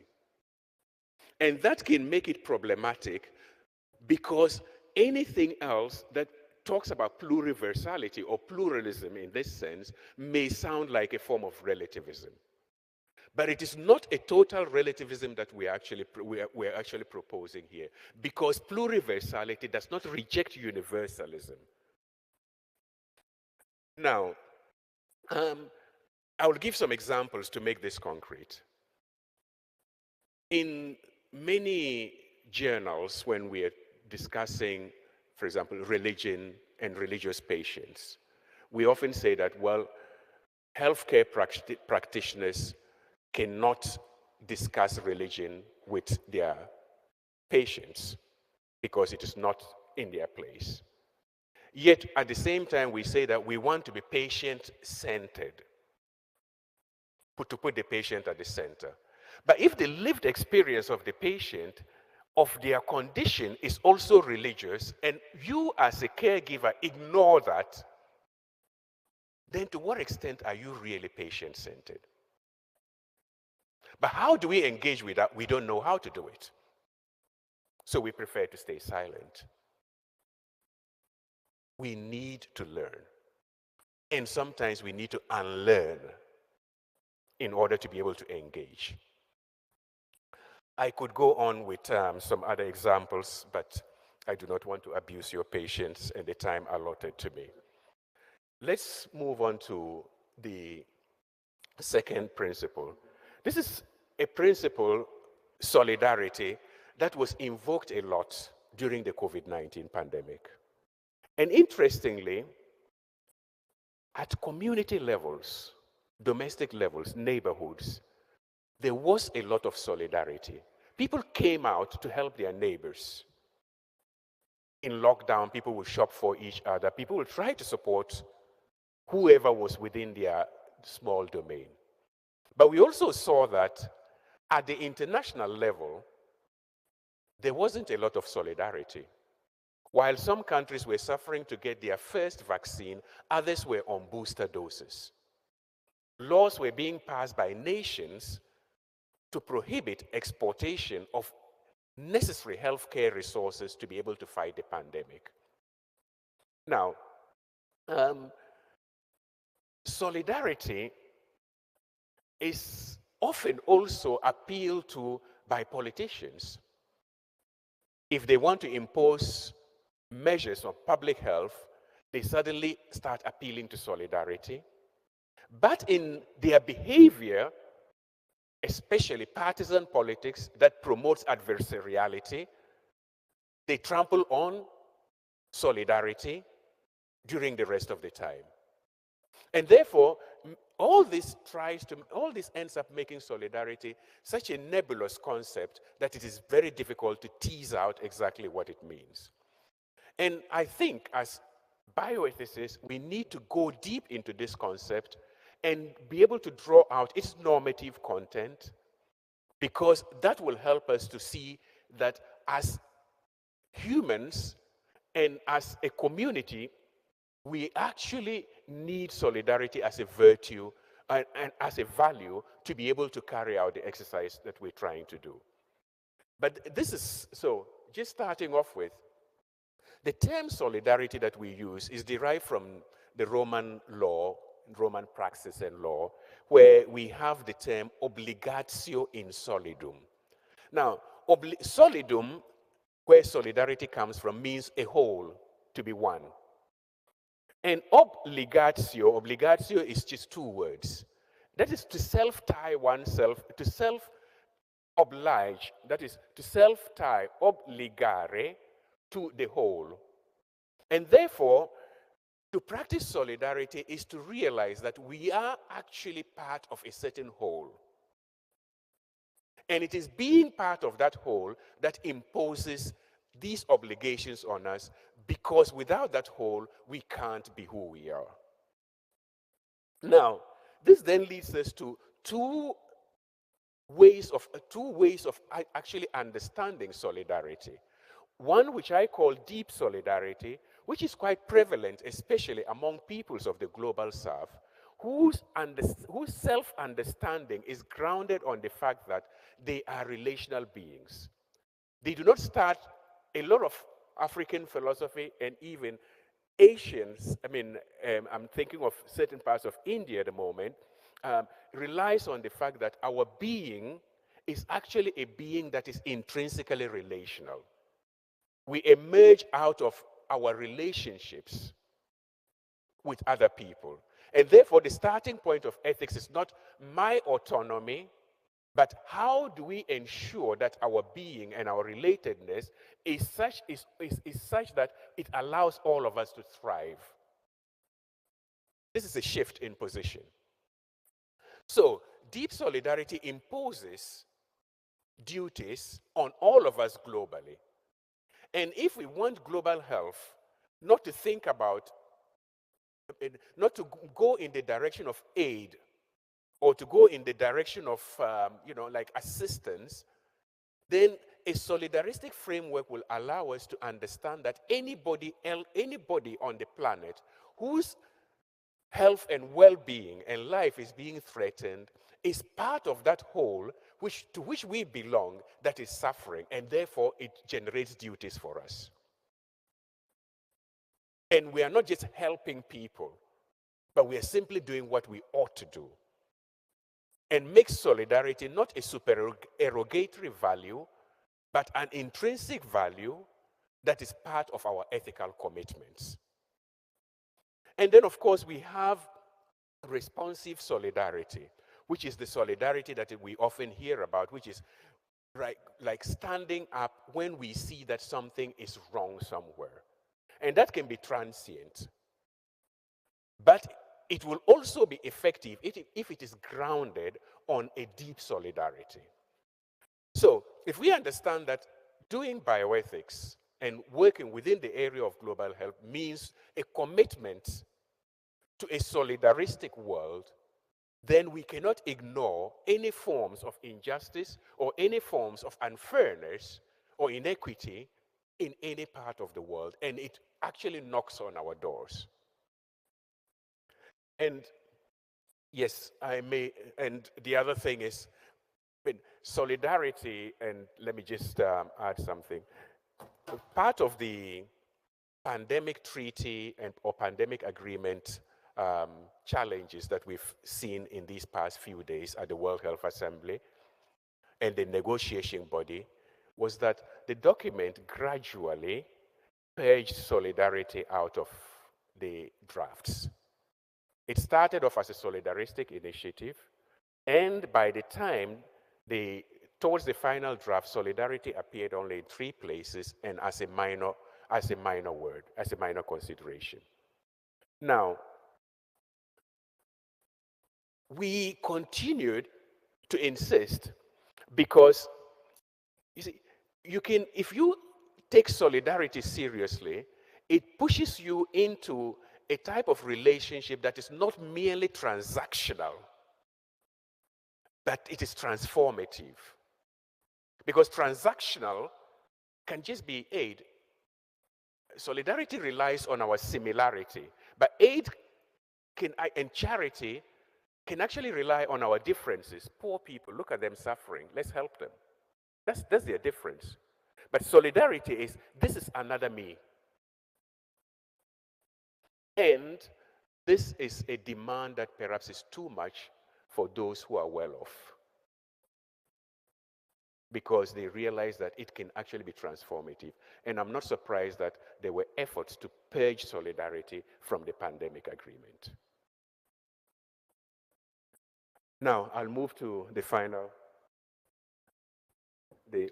And that can make it problematic because anything else that talks about pluriversality or pluralism in this sense may sound like a form of relativism. But it is not a total relativism that we're actually proposing here, because pluriversality does not reject universalism. Now, I will give some examples to make this concrete. In many journals, when we are discussing, for example, religion and religious patients, we often say that, well, healthcare practitioners cannot discuss religion with their patients because it is not in their place. Yet, at the same time, we say that we want to be patient-centered, to put the patient at the center. But if the lived experience of the patient, of their condition, is also religious, and you as a caregiver ignore that, then to what extent are you really patient-centered? But how do we engage with that? We don't know how to do it. So we prefer to stay silent. We need to learn. And sometimes we need to unlearn in order to be able to engage. I could go on with some other examples, but I do not want to abuse your patience and the time allotted to me. Let's move on to the second principle. This is a principle, solidarity, that was invoked a lot during the COVID-19 pandemic. And interestingly, at community levels, domestic levels, neighborhoods, there was a lot of solidarity. People came out to help their neighbors. In lockdown, people would shop for each other. People would try to support whoever was within their small domain. But we also saw that at the international level, there wasn't a lot of solidarity. While some countries were suffering to get their first vaccine, others were on booster doses. Laws were being passed by nations to prohibit exportation of necessary healthcare resources to be able to fight the pandemic. Now, solidarity is often also appealed to by politicians. If they want to impose measures of public health, they suddenly start appealing to solidarity. But in their behavior, especially partisan politics that promotes adversariality, they trample on solidarity during the rest of the time. And therefore, all this ends up making solidarity such a nebulous concept that it is very difficult to tease out exactly what it means. And I think as bioethicists, we need to go deep into this concept and be able to draw out its normative content, because that will help us to see that as humans and as a community, we actually need solidarity as a virtue and as a value to be able to carry out the exercise that we're trying to do. But this is, so just starting off with, the term solidarity that we use is derived from the Roman law, Roman praxis and law, where we have the term obligatio in solidum. Now, solidum, where solidarity comes from, means a whole, to be one. And obligatio is just two words. That is to self-tie oneself, to self-oblige, that is to self-tie, obligare, to the whole. And therefore, to practice solidarity is to realize that we are actually part of a certain whole. And it is being part of that whole that imposes these obligations on us, because without that whole, we can't be who we are. Now, this then leads us to two ways of actually understanding solidarity. One which I call deep solidarity, which is quite prevalent, especially among peoples of the global south, whose self-understanding is grounded on the fact that they are relational beings. They do not start, a lot of African philosophy and even Asians, I'm thinking of certain parts of India at the moment, relies on the fact that our being is actually a being that is intrinsically relational. We emerge out of our relationships with other people. And therefore, the starting point of ethics is not my autonomy, but how do we ensure that our being and our relatedness is such that it allows all of us to thrive. This is a shift in position. So, deep solidarity imposes duties on all of us globally. And if we want global health, not to think about, not to go in the direction of aid, or to go in the direction of, like assistance, then a solidaristic framework will allow us to understand that anybody on the planet whose health and well-being and life is being threatened is part of that whole to which we belong, that is suffering, and therefore it generates duties for us. And we are not just helping people, but we are simply doing what we ought to do. And makes solidarity not a supererogatory value, but an intrinsic value that is part of our ethical commitments. And then, of course, we have responsive solidarity, which is the solidarity that we often hear about, which is like standing up when we see that something is wrong somewhere. And that can be transient. But it will also be effective if it is grounded on a deep solidarity. So, if we understand that doing bioethics and working within the area of global health means a commitment to a solidaristic world, then we cannot ignore any forms of injustice or any forms of unfairness or inequity in any part of the world, and it actually knocks on our doors. And yes, and the other thing is, solidarity, and let me just add something. Part of the pandemic treaty or pandemic agreement challenges that we've seen in these past few days at the World Health Assembly and the negotiation body was that the document gradually purged solidarity out of the drafts. It started off as a solidaristic initiative, and by the time towards the final draft, solidarity appeared only in 3 places and as a minor word, as a minor consideration. Now, we continued to insist because, you see, if you take solidarity seriously, it pushes you into a type of relationship that is not merely transactional, but it is transformative. Because transactional can just be aid. Solidarity relies on our similarity, but aid and charity can actually rely on our differences. Poor people, look at them suffering, let's help them. That's their difference. But solidarity is, this is another me. And this is a demand that perhaps is too much for those who are well off, because they realize that it can actually be transformative. And I'm not surprised that there were efforts to purge solidarity from the pandemic agreement. Now, I'll move to the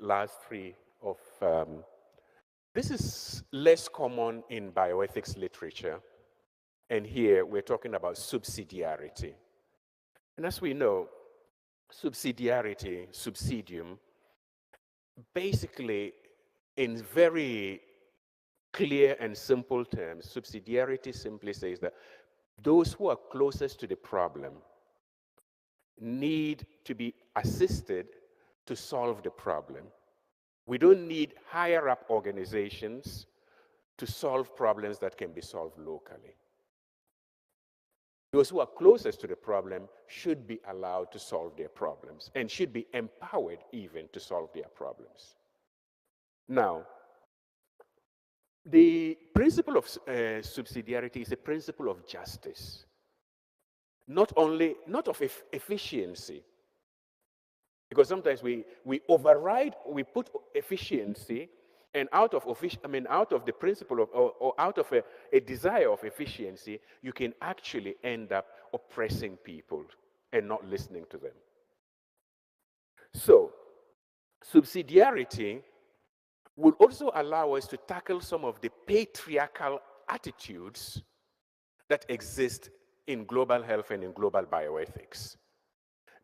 last three of, this is less common in bioethics literature. And here we're talking about subsidiarity. And as we know, subsidiarity, subsidium, basically, in very clear and simple terms, subsidiarity simply says that those who are closest to the problem need to be assisted to solve the problem. We don't need higher up organizations to solve problems that can be solved locally. Those who are closest to the problem should be allowed to solve their problems and should be empowered even to solve their problems. Now, the principle of subsidiarity is a principle of justice, not of efficiency. Because sometimes we override, we put efficiency, and out of the principle of, or out of a desire of efficiency, you can actually end up oppressing people and not listening to them. So, subsidiarity will also allow us to tackle some of the patriarchal attitudes that exist in global health and in global bioethics,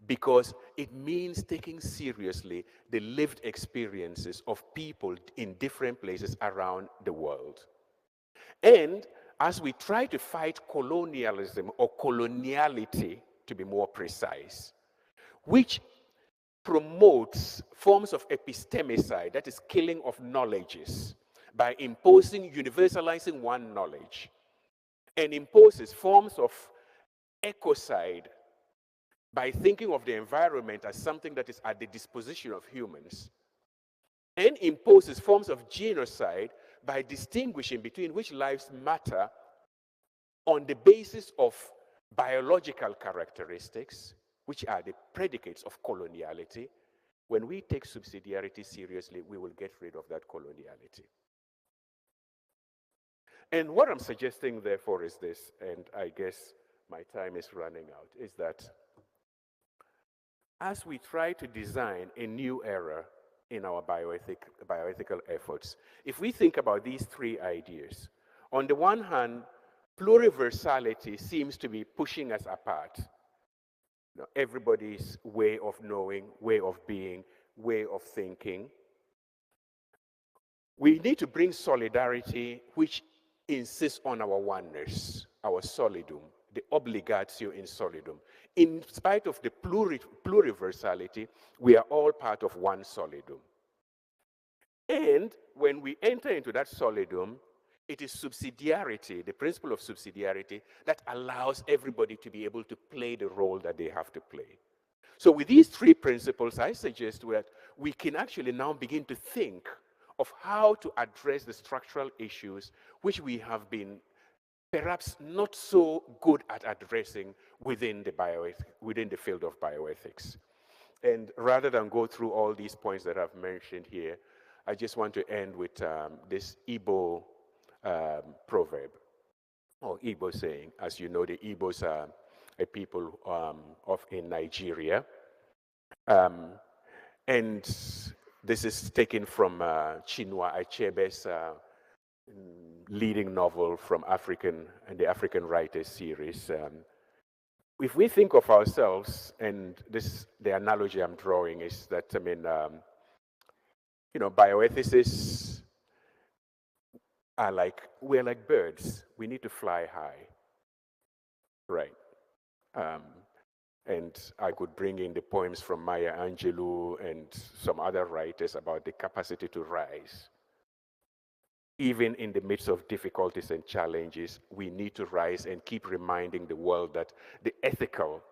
because it means taking seriously the lived experiences of people in different places around the world. And as we try to fight colonialism or coloniality, to be more precise, which promotes forms of epistemicide, that is killing of knowledges, by universalizing one knowledge, and imposes forms of ecocide, by thinking of the environment as something that is at the disposition of humans, and imposes forms of genocide by distinguishing between which lives matter on the basis of biological characteristics, which are the predicates of coloniality. When we take subsidiarity seriously, we will get rid of that coloniality. And what I'm suggesting, therefore, is this, and I guess my time is running out, is that as we try to design a new era in our bioethical efforts, if we think about these three ideas, on the one hand, pluriversality seems to be pushing us apart. You know, everybody's way of knowing, way of being, way of thinking. We need to bring solidarity, which insists on our oneness, our solidum, the obligatio in solidum. In spite of the pluriversality, we are all part of one solidum. And when we enter into that solidum, it is subsidiarity, the principle of subsidiarity, that allows everybody to be able to play the role that they have to play. So with these three principles, I suggest that we can actually now begin to think of how to address the structural issues which we have been perhaps not so good at addressing within the field of bioethics. And rather than go through all these points that I've mentioned here, I just want to end with this Igbo proverb, or Igbo saying. As you know, the Igbos are a people in Nigeria. And this is taken from Chinua Achebe's leading novel from the African Writers series, if we think of ourselves, and this, the analogy I'm drawing is that, I mean, bioethicists are like, we're like birds. We need to fly high, right? And I could bring in the poems from Maya Angelou and some other writers about the capacity to rise. Even in the midst of difficulties and challenges, we need to rise and keep reminding the world that the ethical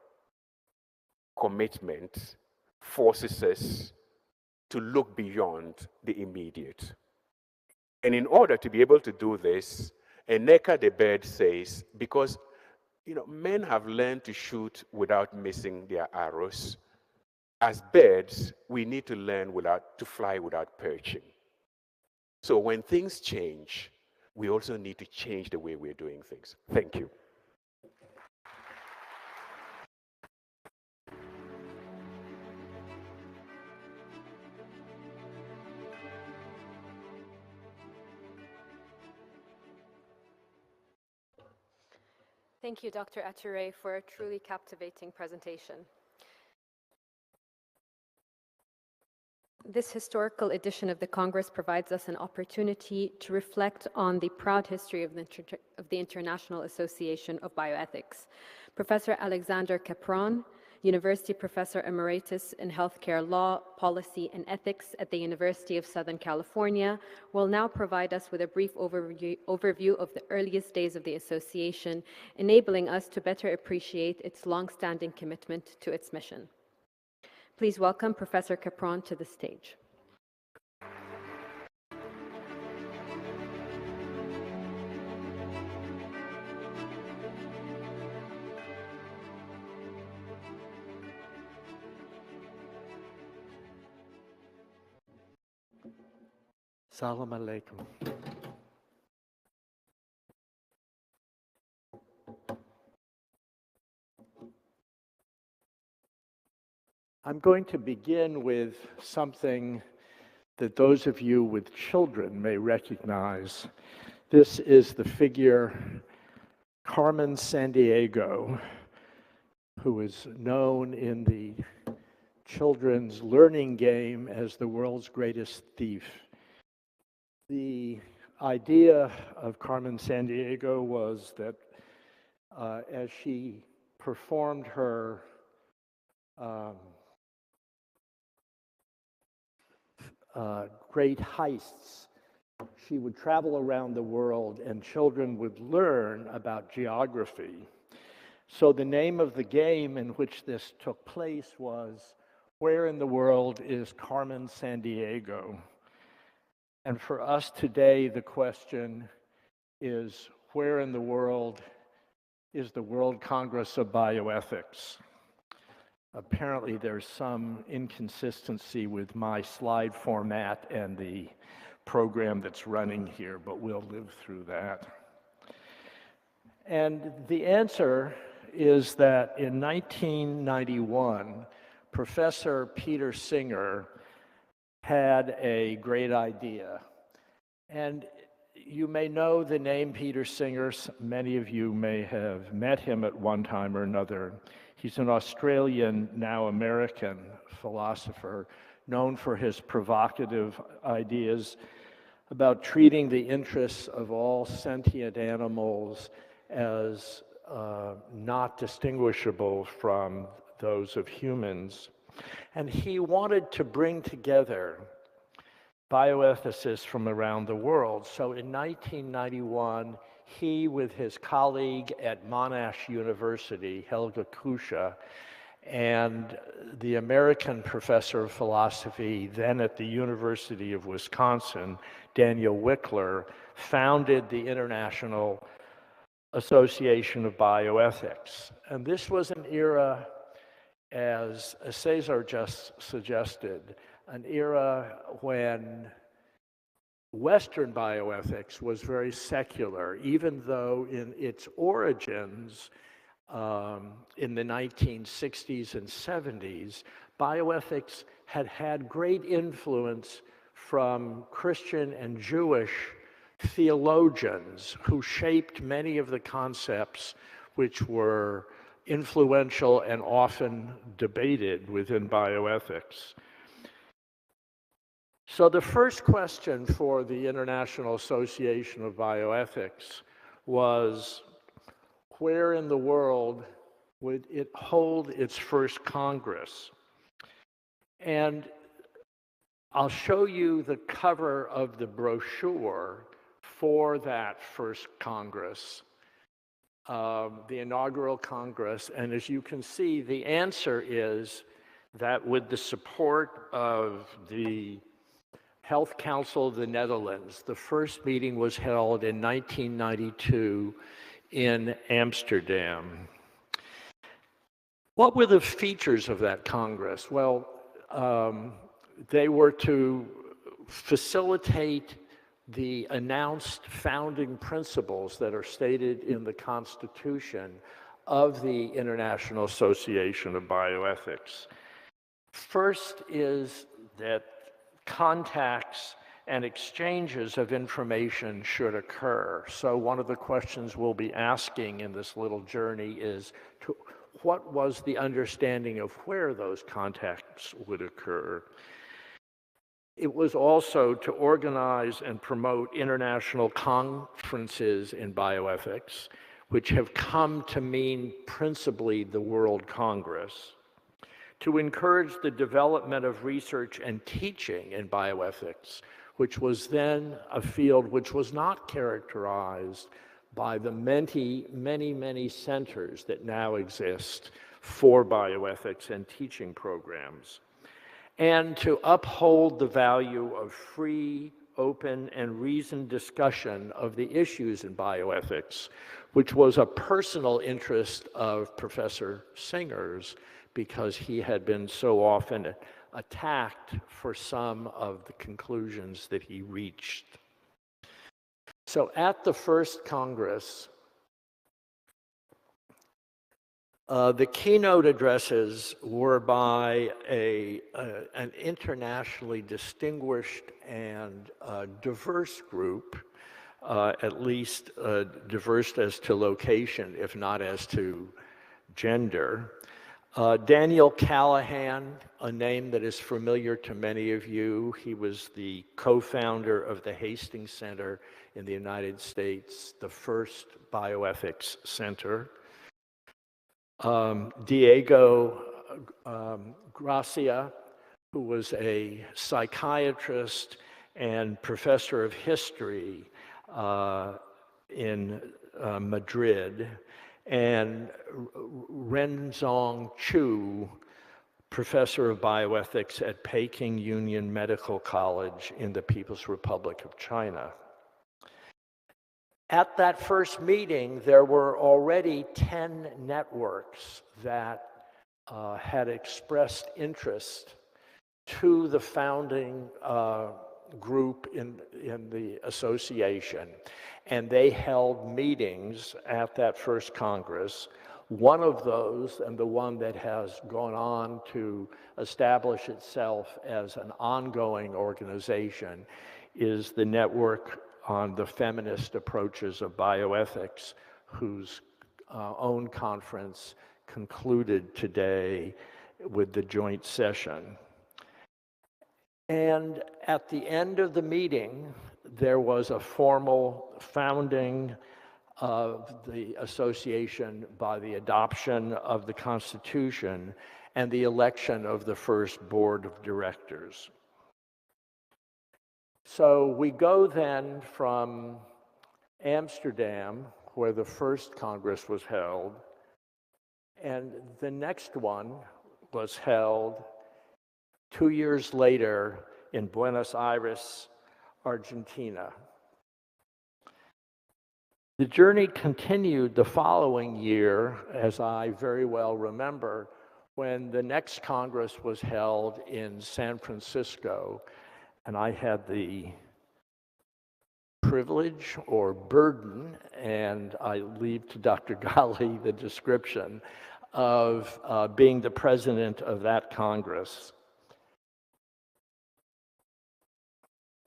commitment forces us to look beyond the immediate. And in order to be able to do this, Eneka the bird says, because men have learned to shoot without missing their arrows. As birds, we need to learn to fly without perching. So when things change, we also need to change the way we're doing things. Thank you. Thank you, Dr. Atuire, for a truly captivating presentation. This historical edition of the Congress provides us an opportunity to reflect on the proud history of the International Association of Bioethics. Professor Alexander Capron, University Professor Emeritus in Healthcare Law, Policy and Ethics at the University of Southern California, will now provide us with a brief overview of the earliest days of the association, enabling us to better appreciate its long-standing commitment to its mission. Please welcome Professor Capron to the stage. Salam alaikum. I'm going to begin with something that those of you with children may recognize. This is the figure Carmen Sandiego, who is known in the children's learning game as the world's greatest thief. The idea of Carmen Sandiego was that as she performed her great heists, she would travel around the world and children would learn about geography. So the name of the game in which this took place was, Where in the World is Carmen Sandiego? And for us today, the question is, where in the world is the World Congress of Bioethics? Apparently, there's some inconsistency with my slide format and the program that's running here, but we'll live through that. And the answer is that in 1991, Professor Peter Singer had a great idea. And you may know the name Peter Singer. Many of you may have met him at one time or another. He's an Australian, now American philosopher, known for his provocative ideas about treating the interests of all sentient animals as not distinguishable from those of humans. And he wanted to bring together bioethicists from around the world. So in 1991, he, with his colleague at Monash University, Helga Kusha, and the American professor of philosophy, then at the University of Wisconsin, Daniel Wickler, founded the International Association of Bioethics. And this was an era, as Cesar just suggested, an era when Western bioethics was very secular, even though in its origins, in the 1960s and 70s, bioethics had had great influence from Christian and Jewish theologians who shaped many of the concepts which were influential and often debated within bioethics. So the first question for the International Association of Bioethics was, where in the world would it hold its first Congress? And I'll show you the cover of the brochure for that first Congress, the inaugural Congress. And as you can see, the answer is that with the support of the Health Council of the Netherlands, the first meeting was held in 1992 in Amsterdam. What were the features of that Congress? Well, they were to facilitate the announced founding principles that are stated in the Constitution of the International Association of Bioethics. First is that contacts and exchanges of information should occur. So one of the questions we'll be asking in this little journey is, what was the understanding of where those contacts would occur? It was also to organize and promote international conferences in bioethics, which have come to mean principally the World Congress, to encourage the development of research and teaching in bioethics, which was then a field which was not characterized by the many centers that now exist for bioethics and teaching programs, and to uphold the value of free, open, and reasoned discussion of the issues in bioethics, which was a personal interest of Professor Singer's, because he had been so often attacked for some of the conclusions that he reached. So at the first Congress, the keynote addresses were by an internationally distinguished and diverse group, at least diverse as to location, if not as to gender. Daniel Callahan, a name that is familiar to many of you. He was the co-founder of the Hastings Center in the United States, the first bioethics center. Diego Gracia, who was a psychiatrist and professor of history in Madrid, and Renzong Chu, professor of bioethics at Peking Union Medical College in the People's Republic of China. At that first meeting, there were already 10 networks that had expressed interest to the founding group in the association. And they held meetings at that first Congress. One of those, and the one that has gone on to establish itself as an ongoing organization, is the Network on the Feminist Approaches of Bioethics, whose own conference concluded today with the joint session. And at the end of the meeting, there was a formal founding of the association by the adoption of the Constitution and the election of the first board of directors. So we go then from Amsterdam, where the first Congress was held, and the next one was held 2 years later in Buenos Aires, Argentina. The journey continued the following year, as I very well remember, when the next Congress was held in San Francisco, and I had the privilege or burden, and I leave to Dr. Ghaly the description, of being the president of that Congress.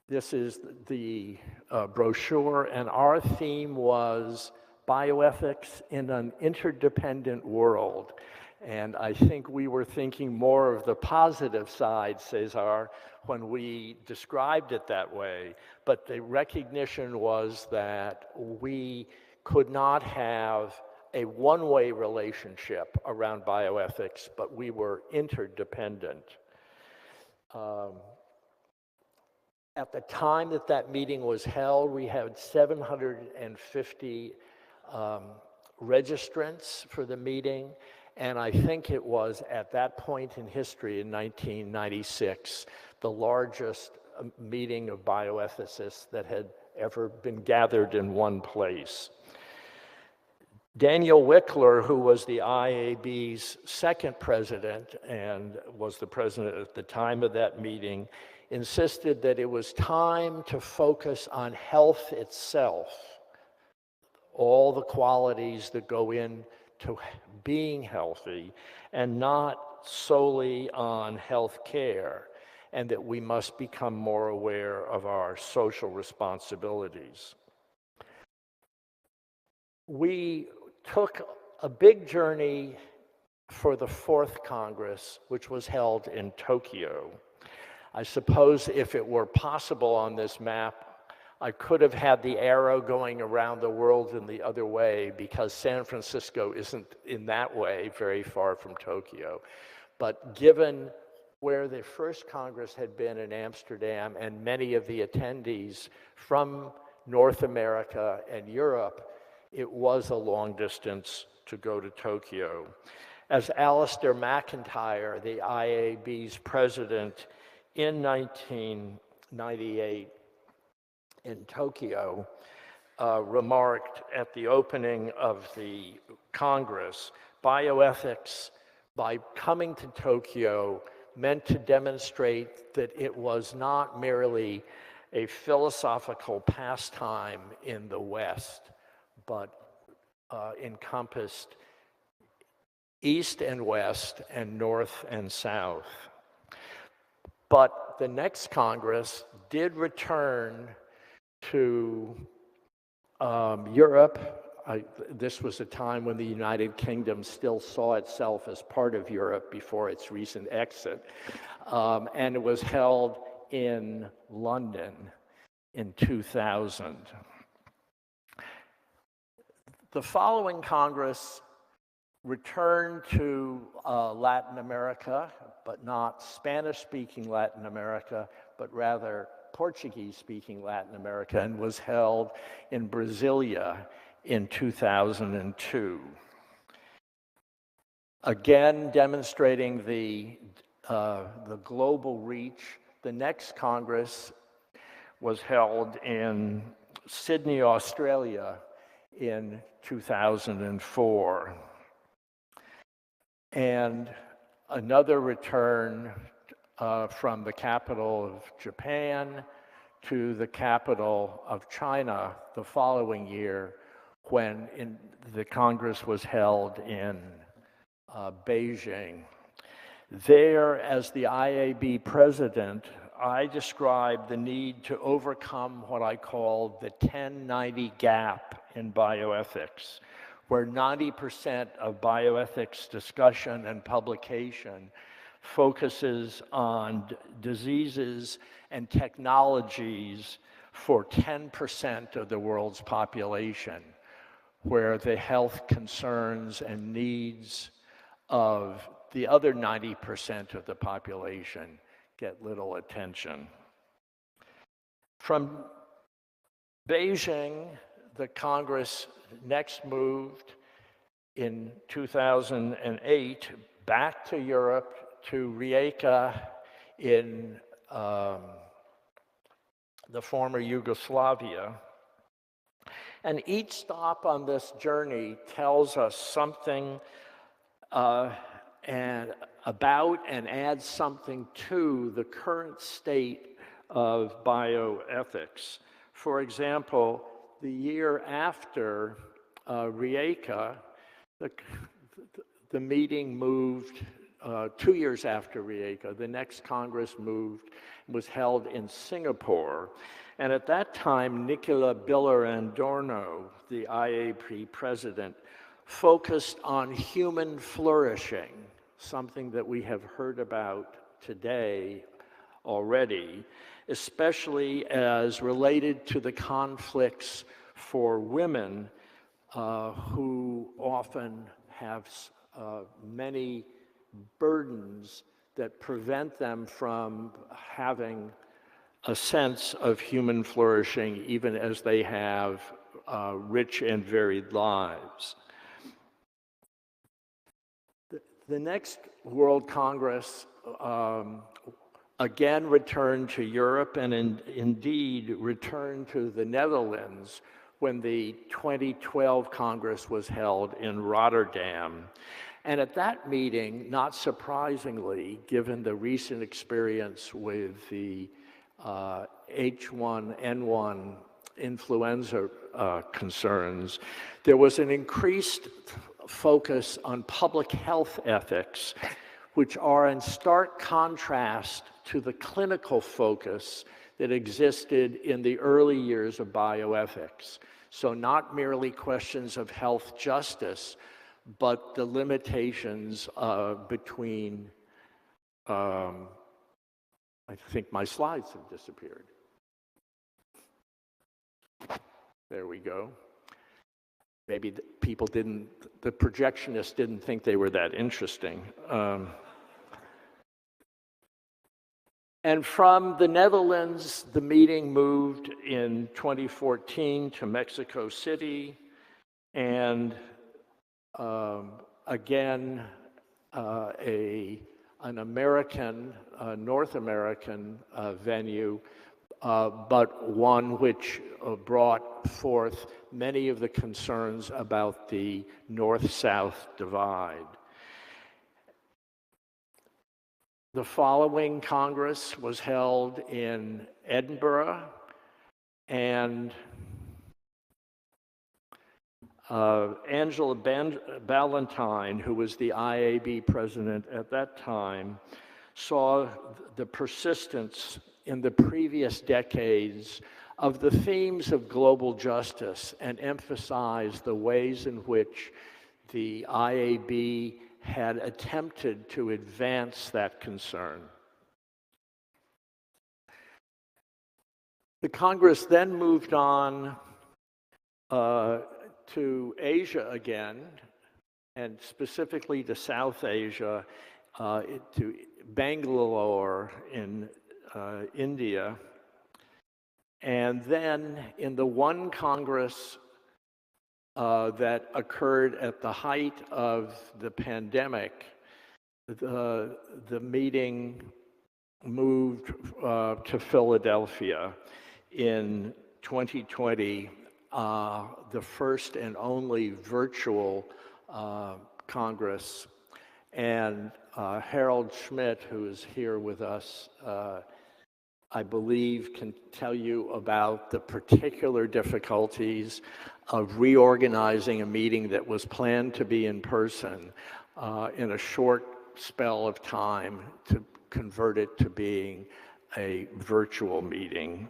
This is the brochure, and our theme was bioethics in an interdependent world. And I think we were thinking more of the positive side, Cesar, when we described it that way. But the recognition was that we could not have a one-way relationship around bioethics, but we were interdependent. At the time that that meeting was held, we had 750 registrants for the meeting, and I think it was at that point in history, in 1996, the largest meeting of bioethicists that had ever been gathered in one place. Daniel Wickler, who was the IAB's second president and was the president at the time of that meeting, insisted that it was time to focus on health itself, all the qualities that go into being healthy, and not solely on health care, and that we must become more aware of our social responsibilities. We took a big journey for the fourth Congress, which was held in Tokyo. I suppose if it were possible on this map, I could have had the arrow going around the world in the other way, because San Francisco isn't in that way very far from Tokyo. But given where the first Congress had been in Amsterdam and many of the attendees from North America and Europe, it was a long distance to go to Tokyo. As Alistair McIntyre, the IAB's president, in 1998 in Tokyo, remarked at the opening of the Congress, bioethics, by coming to Tokyo, meant to demonstrate that it was not merely a philosophical pastime in the West, but encompassed East and West and North and South. But the next Congress did return to Europe. This was a time when the United Kingdom still saw itself as part of Europe before its recent exit. And it was held in London in 2000. The following Congress returned to Latin America, but not Spanish-speaking Latin America, but rather Portuguese-speaking Latin America, and was held in Brasilia in 2002. Again, demonstrating the global reach, the next Congress was held in Sydney, Australia in 2004. And another return from the capital of Japan to the capital of China the following year, when the Congress was held in Beijing. There, as the IAB president, I described the need to overcome what I call the 10-90 gap in bioethics, where 90% of bioethics discussion and publication focuses on diseases and technologies for 10% of the world's population, where the health concerns and needs of the other 90% of the population get little attention. From Beijing, the Congress next moved in 2008 back to Europe, to Rijeka in the former Yugoslavia. And each stop on this journey tells us something and about and adds something to the current state of bioethics. For example, the year after Rijeka, the meeting moved 2 years after Rijeka, the next Congress was held in Singapore. And at that time, Nicola Biller-Andorno, the IAB president, focused on human flourishing, something that we have heard about today already, especially as related to the conflicts for women who often have many burdens that prevent them from having a sense of human flourishing, even as they have rich and varied lives. The next World Congress again returned to Europe and indeed returned to the Netherlands when the 2012 Congress was held in Rotterdam. And at that meeting, not surprisingly, given the recent experience with the H1N1 influenza concerns, there was an increased focus on public health ethics, which are in stark contrast to the clinical focus that existed in the early years of bioethics. So not merely questions of health justice, but the limitations between, I think my slides have disappeared. There we go. Maybe the projectionists didn't think they were that interesting. And from the Netherlands, the meeting moved in 2014 to Mexico City, and again, an American, North American venue, but one which brought forth many of the concerns about the North-South divide. The following Congress was held in Edinburgh, and Angela Ballantyne, who was the IAB president at that time, saw the persistence in the previous decades of the themes of global justice and emphasized the ways in which the IAB had attempted to advance that concern. The Congress then moved on to Asia again, and specifically to South Asia, to Bangalore in India. And then in the one Congress that occurred at the height of the pandemic, the meeting moved to Philadelphia in 2020, the first and only virtual Congress. And Harold Schmidt, who is here with us, I believe can tell you about the particular difficulties of reorganizing a meeting that was planned to be in person in a short spell of time to convert it to being a virtual meeting.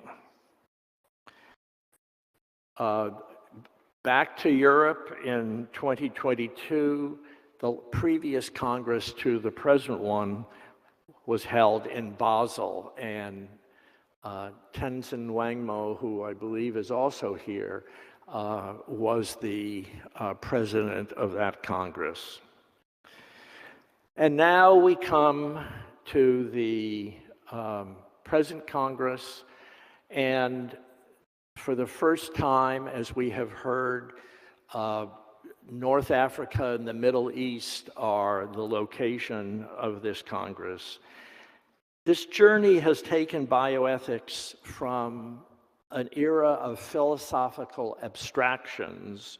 Back to Europe in 2022, the previous Congress to the present one was held in Basel, and Tenzin Wangmo, who I believe is also here, was the president of that Congress. And now we come to the present Congress, and for the first time, as we have heard, North Africa and the Middle East are the location of this Congress. This journey has taken bioethics from an era of philosophical abstractions,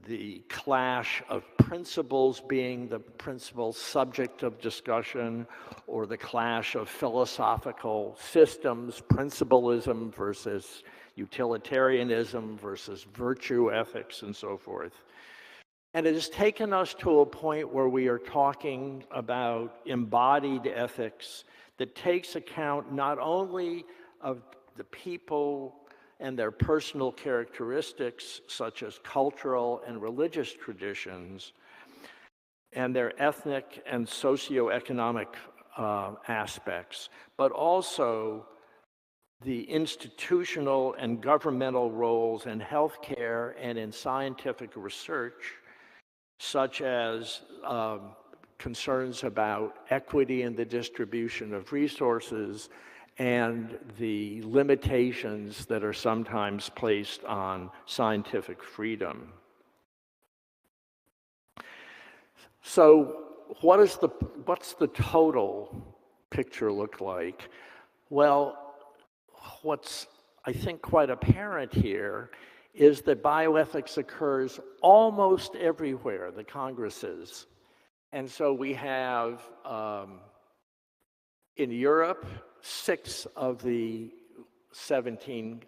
the clash of principles being the principal subject of discussion, or the clash of philosophical systems, principalism versus utilitarianism versus virtue ethics and so forth, And it has taken us to a point where we are talking about embodied ethics that takes account not only of the people and their personal characteristics, such as cultural and religious traditions, and their ethnic and socioeconomic aspects, but also the institutional and governmental roles in healthcare and in scientific research, such as concerns about equity in the distribution of resources and the limitations that are sometimes placed on scientific freedom. So what's the total picture look like? Well, what's I think quite apparent here is that bioethics occurs almost everywhere, the congresses. And so we have, in Europe, 6 of the 17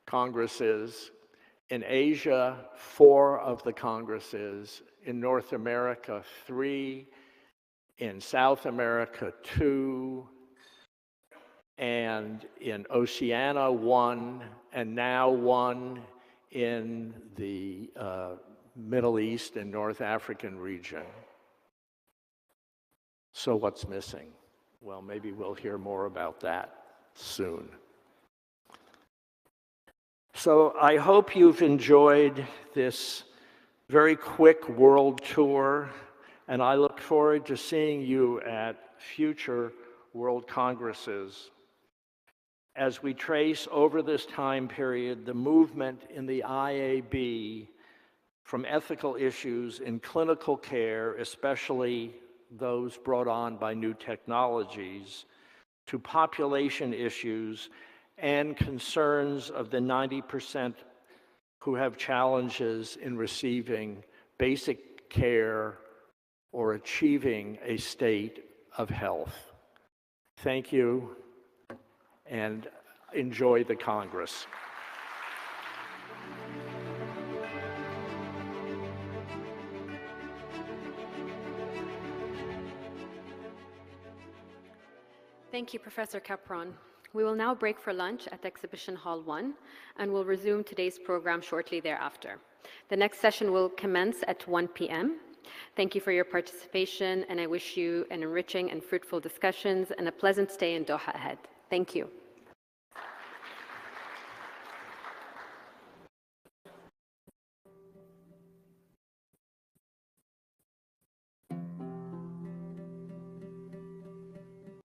congresses. In Asia, 4 of the congresses. In North America, 3. In South America, 2. And in Oceania, 1. And now 1 in the Middle East and North African region. So what's missing? Well, maybe we'll hear more about that soon. So I hope you've enjoyed this very quick world tour, and I look forward to seeing you at future World Congresses. As we trace over this time period the movement in the IAB from ethical issues in clinical care, especially those brought on by new technologies, to population issues and concerns of the 90% who have challenges in receiving basic care or achieving a state of health. Thank you, and enjoy the Congress. Thank you, Professor Capron. We will now break for lunch at Exhibition Hall 1, and we'll resume today's program shortly thereafter. The next session will commence at 1 p.m. Thank you for your participation, and I wish you an enriching and fruitful discussions and a pleasant stay in Doha ahead. Thank you.